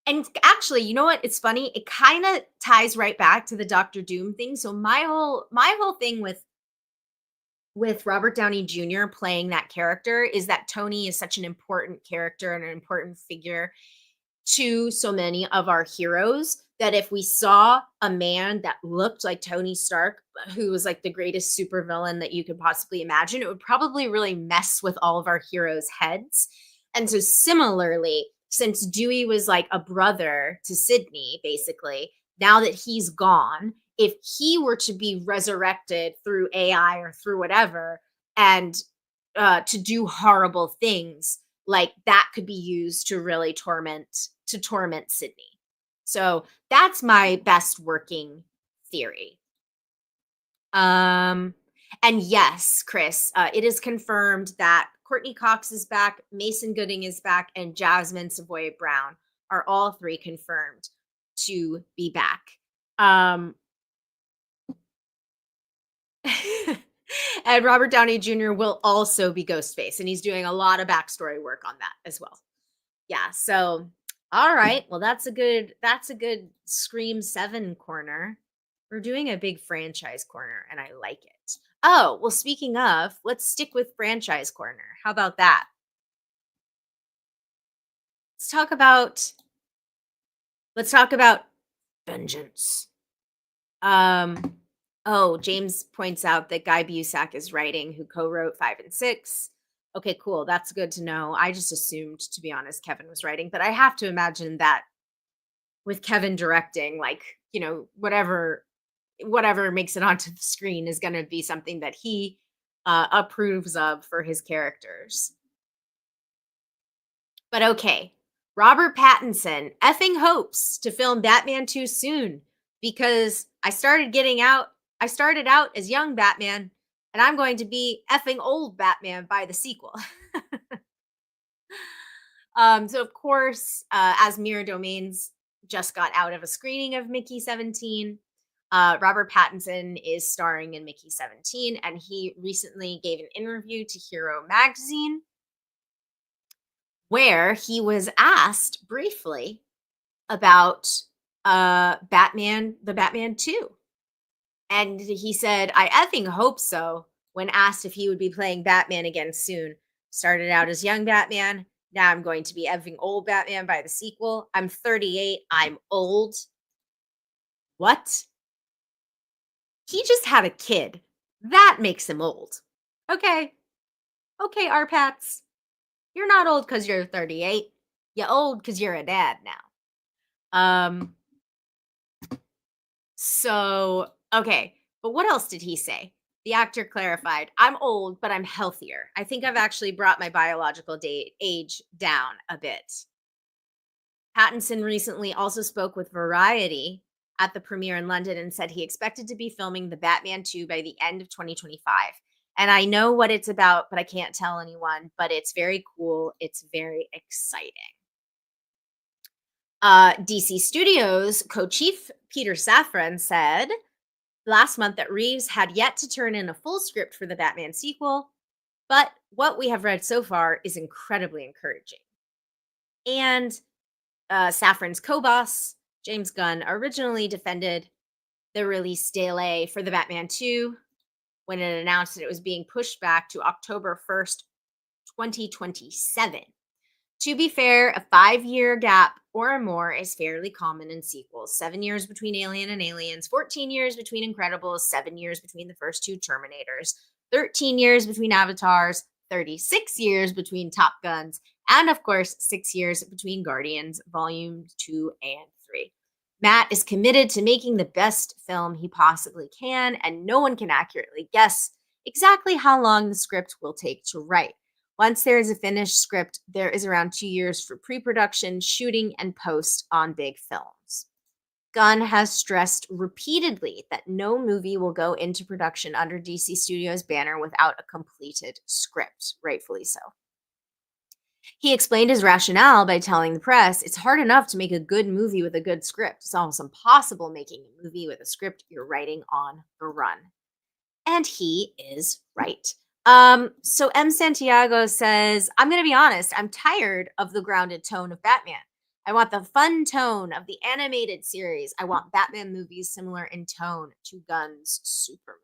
And actually, you know what? It's funny. It kind of ties right back to the Doctor Doom thing. So my whole thing with Robert Downey Jr. playing that character is that Tony is such an important character and an important figure to so many of our heroes, that if we saw a man that looked like Tony Stark, who was like the greatest supervillain that you could possibly imagine, it would probably really mess with all of our heroes' heads. And so, similarly, since Dewey was like a brother to Sydney, basically, now that he's gone, if he were to be resurrected through AI or through whatever, and to do horrible things, like that could be used to really torment Sydney. So that's my best working theory. And yes, Chris, it is confirmed that Courtney Cox is back, Mason Gooding is back, and Jasmine Savoy Brown are all three confirmed to be back. And Robert Downey Jr. will also be Ghostface, and he's doing a lot of backstory work on that as well. Yeah, so all right. Well, that's a good Scream 7 corner. We're doing a big franchise corner, and I like it. Oh, well, speaking of, let's stick with franchise corner. How about that? Let's talk about let's talk about vengeance. Um oh, James points out that Guy Busack is writing, who co-wrote 5 and 6. Okay, cool. That's good to know. I just assumed, to be honest, Kevin was writing, but I have to imagine that with Kevin directing, like, whatever makes it onto the screen is going to be something that he approves of for his characters. But okay, Robert Pattinson effing hopes to film Batman too soon, because I started out as young Batman, and I'm going to be effing old Batman by the sequel. So of course, as Mirror Domains just got out of a screening of Mickey 17, Robert Pattinson is starring in Mickey 17, and he recently gave an interview to Hero Magazine where he was asked briefly about the Batman 2. And he said, "I effing hope so," when asked if he would be playing Batman again soon. "Started out as young Batman. Now I'm going to be effing old Batman by the sequel. I'm 38. I'm old." What? He just had a kid. That makes him old. Okay. Okay, Arpats, you're not old because you're 38. You're old because you're a dad now. Um, so, okay. But what else did he say? The actor clarified, I'm old, but I'm healthier. I think I've actually brought my biological age down a bit. Pattinson recently also spoke with Variety at the premiere in London and said he expected to be filming The Batman 2 by the end of 2025. And I know what it's about, but I can't tell anyone, but it's very cool. It's very exciting. DC Studios co-chief Peter Safran said last month that Reeves had yet to turn in a full script for the Batman sequel, but what we have read so far is incredibly encouraging. And Safran's co-boss, James Gunn, originally defended the release delay for the Batman 2 when it announced that it was being pushed back to October 1st, 2027. To be fair, a 5-year gap or more is fairly common in sequels. 7 years between Alien and Aliens, 14 years between Incredibles, 7 years between the first two Terminators, 13 years between Avatars, 36 years between Top Guns, and of course, 6 years between Guardians Volume 2 and 3. Matt is committed to making the best film he possibly can, and no one can accurately guess exactly how long the script will take to write. Once there is a finished script, there is around 2 years for pre production, shooting, and post on big films. Gunn has stressed repeatedly that no movie will go into production under DC Studios' banner without a completed script, rightfully so. He explained his rationale by telling the press, it's hard enough to make a good movie with a good script. It's almost impossible making a movie with a script you're writing on the run. And he is right. So M. Santiago says, I'm going to be honest, I'm tired of the grounded tone of Batman. I want the fun tone of the animated series. I want Batman movies similar in tone to Gunn's Superman.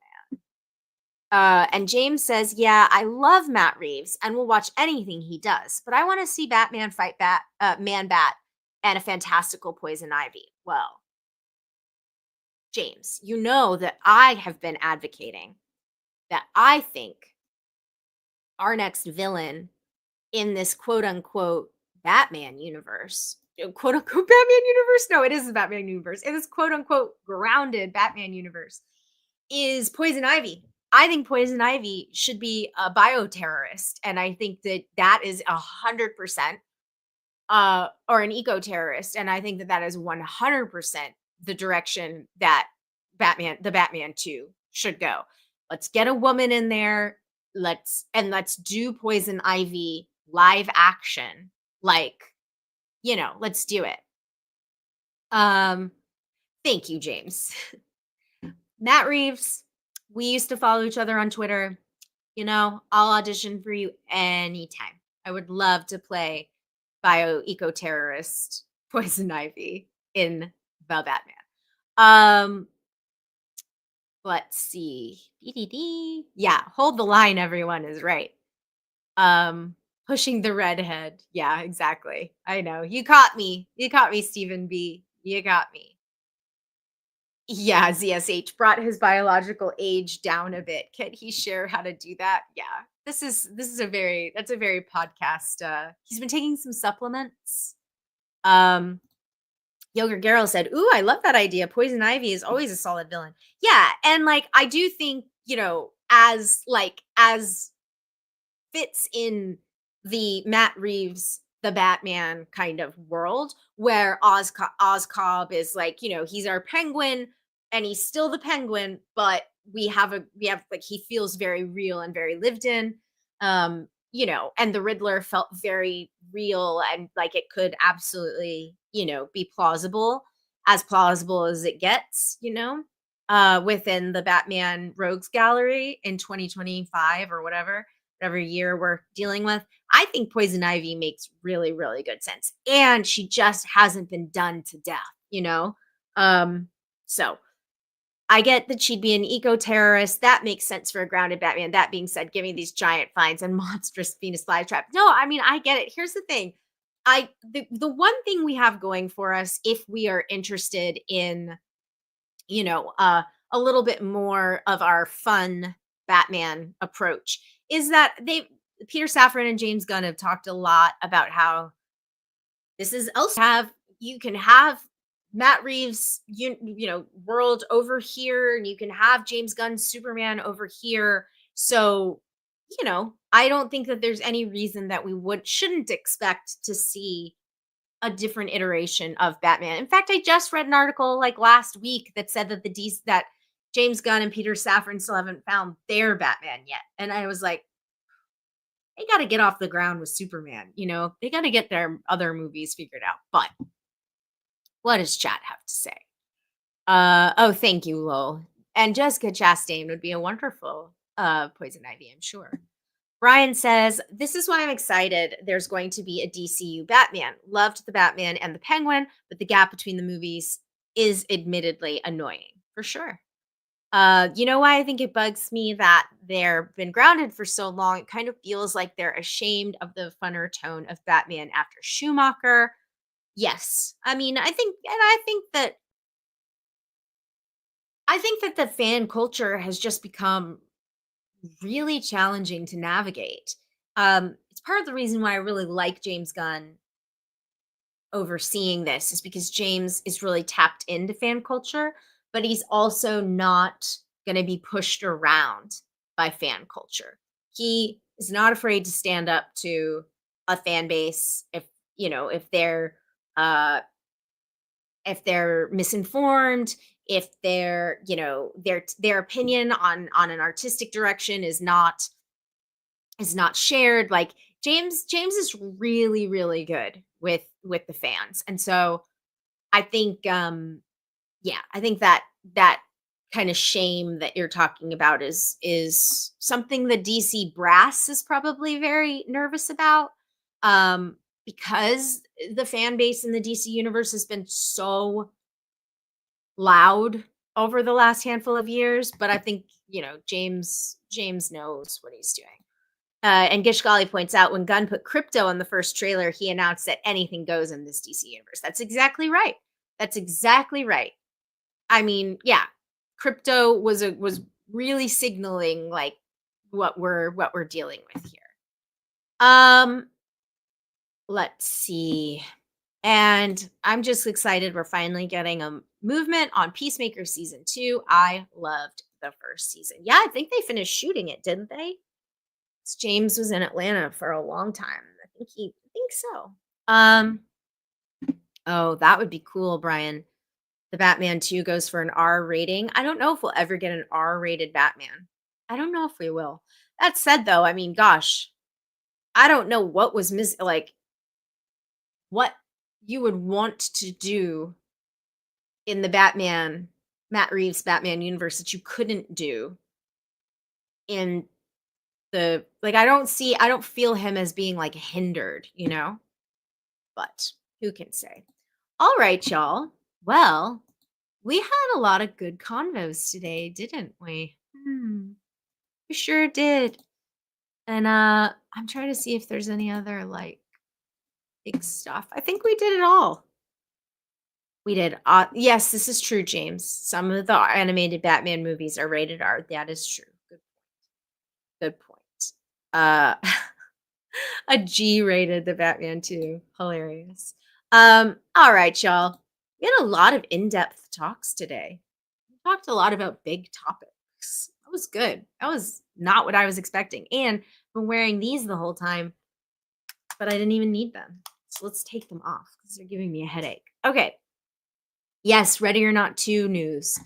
And James says, yeah, I love Matt Reeves and will watch anything he does, but I want to see Batman fight Man Bat and a fantastical Poison Ivy. Well, James, you know that I have been advocating that I think our next villain in this quote unquote Batman universe, quote unquote Batman universe. No, it is the Batman universe. In this quote unquote grounded Batman universe is Poison Ivy. I think Poison Ivy should be a bioterrorist. And I think that that is 100% or an eco-terrorist. And I think that that is 100% the direction that the Batman 2 should go. Let's get a woman in there. Let's do Poison Ivy live action. Like, let's do it. Thank you, James. Matt Reeves, we used to follow each other on Twitter. I'll audition for you anytime. I would love to play eco terrorist Poison Ivy in the Batman. Let's see. Yeah, hold the line, everyone is right. Pushing the redhead. Yeah, exactly. I know. You caught me. You caught me, Stephen B. You got me. Yeah, ZSH brought his biological age down a bit. Can he share how to do that? Yeah. That's a very podcast. He's been taking some supplements. Yoger Garrel said, "Ooh, I love that idea. Poison Ivy is always a solid villain." Yeah, and I do think, as fits in the Matt Reeves, the Batman kind of world where Oz Cobb is he's our penguin and he's still the penguin, but he feels very real and very lived in. And the Riddler felt very real and like it could absolutely, be as plausible as it gets, within the Batman Rogues Gallery in 2025 or whatever year we're dealing with. I think Poison Ivy makes really, really good sense. And she just hasn't been done to death, So I get that she'd be an eco-terrorist. That makes sense for a grounded Batman. That being said, giving these giant finds and monstrous Venus flytrap. No, I mean, I get it. Here's the thing. The one thing we have going for us, if we are interested in, a little bit more of our fun Batman approach, is that Peter Safran and James Gunn have talked a lot about how this is also have you can have Matt Reeves world over here, and you can have James Gunn's Superman over here. So, I don't think that there's any reason that we would shouldn't expect to see a different iteration of Batman. In fact, I just read an article like last week that said that that James Gunn and Peter Safran still haven't found their Batman yet. And I was like, they got to get off the ground with Superman. They got to get their other movies figured out. But what does chat have to say? Oh, thank you, Lowell. And Jessica Chastain would be a wonderful Poison Ivy, I'm sure. Brian says, this is why I'm excited. There's going to be a DCU Batman. Loved the Batman and the Penguin, but the gap between the movies is admittedly annoying, for sure. You know why I think it bugs me that they've been grounded for so long? It kind of feels like they're ashamed of the funner tone of Batman after Schumacher. Yes. I mean, I think that the fan culture has just become really challenging to navigate. It's part of the reason why I really like James Gunn overseeing this is because James is really tapped into fan culture, but he's also not going to be pushed around by fan culture. He is not afraid to stand up to a fan base uh if they're misinformed, if their opinion on an artistic direction is not shared. Like James is really really good with the fans. And so I think I think that kind of shame that you're talking about is something the DC brass is probably very nervous about, because the fan base in the DC universe has been so loud over the last handful of years. But I think James knows what he's doing. And Gishgali points out, when Gunn put crypto on the first trailer, he announced that anything goes in this DC universe. That's exactly right. That's exactly right. I mean, yeah, crypto was really signaling like what we're dealing with here. Let's see. And I'm just excited we're finally getting a movement on Peacemaker season 2. I loved the first season. Yeah, I think they finished shooting it, didn't they? James was in Atlanta for a long time. I think so. Oh, that would be cool, Brian. The Batman 2 goes for an R rating. I don't know if we'll ever get an R-rated Batman. I don't know if we will. That said, though, I mean, gosh, I don't know what was like what you would want to do in the Matt Reeves Batman universe that you couldn't do in I don't feel him as being like hindered, but who can say? All right, y'all. Well, we had a lot of good convos today, didn't we? We sure did. And I'm trying to see if there's any other like big stuff. I think we did it all. We did. Yes, this is true, James. Some of the animated Batman movies are rated R. That is true. Good point. Uh, a G rated the Batman 2. Hilarious. All right, y'all. We had a lot of in-depth talks today. We talked a lot about big topics. That was good. That was not what I was expecting. And I've been wearing these the whole time, but I didn't even need them. So let's take them off because they're giving me a headache. Okay. Yes, Ready or Not 2 news.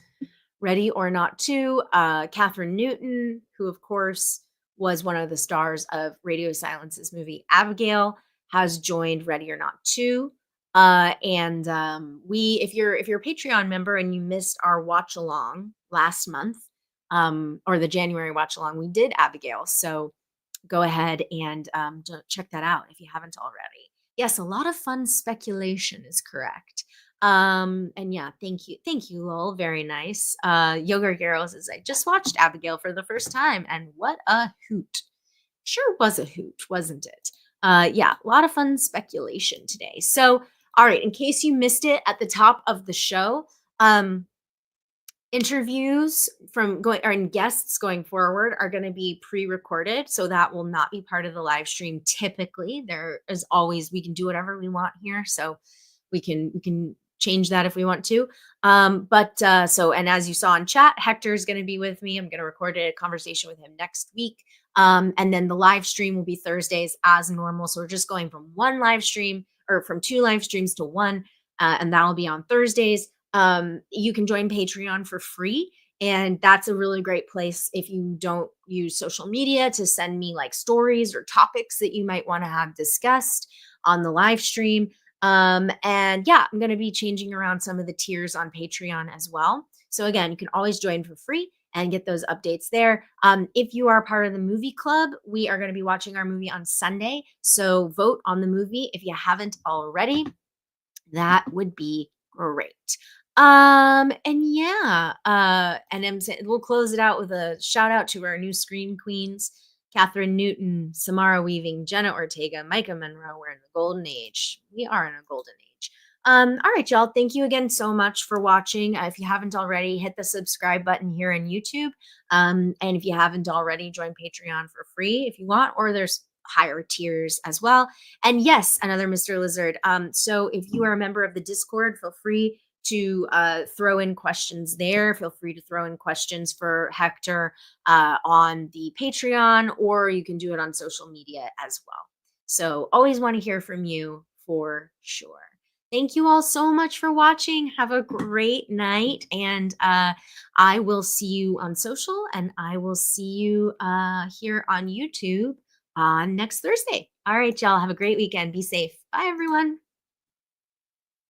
Ready or Not 2, Catherine Newton, who of course was one of the stars of Radio Silence's movie Abigail, has joined Ready or Not 2. And if you're a Patreon member and you missed our watch along last month, or the January watch along, we did Abigail. So go ahead and check that out if you haven't already. Yes, a lot of fun speculation is correct. And yeah, thank you, Lowell. Very nice. Yoga Girl says, I just watched Abigail for the first time, and what a hoot. Sure was a hoot, wasn't it? Yeah, a lot of fun speculation today. So, all right, in case you missed it at the top of the show, Interviews from going or and guests going forward are gonna be pre-recorded, so that will not be part of the live stream typically. There is always we can do whatever we want here, so we can change that if we want to. So and as you saw in chat, Hector is gonna be with me. I'm gonna record a conversation with him next week. And then the live stream will be Thursdays as normal. So we're just going from one live stream or from two live streams to one, and that'll be on Thursdays. You can join Patreon for free. And that's a really great place if you don't use social media to send me like stories or topics that you might want to have discussed on the live stream. And yeah, I'm going to be changing around some of the tiers on Patreon as well. So again, you can always join for free and get those updates there. If you are part of the movie club, we are going to be watching our movie on Sunday. So vote on the movie if you haven't already. That would be great. And yeah, and we'll close it out with a shout out to our new Scream Queens, Catherine Newton, Samara Weaving, Jenna Ortega, Micah Monroe. We're in the golden age. We are in a golden age. All right, y'all. Thank you again so much for watching. If you haven't already, hit the subscribe button here on YouTube. And if you haven't already, join Patreon for free if you want, or there's higher tiers as well. And yes, another Mr. Lizard. So if you are a member of the Discord, feel free to throw in questions there. Feel free to throw in questions for Hector on the Patreon, or you can do it on social media as well. So always want to hear from you for sure. Thank you all so much for watching. Have a great night. And I will see you on social, and I will see you here on YouTube on next Thursday. All right, y'all. Have a great weekend. Be safe. Bye, everyone.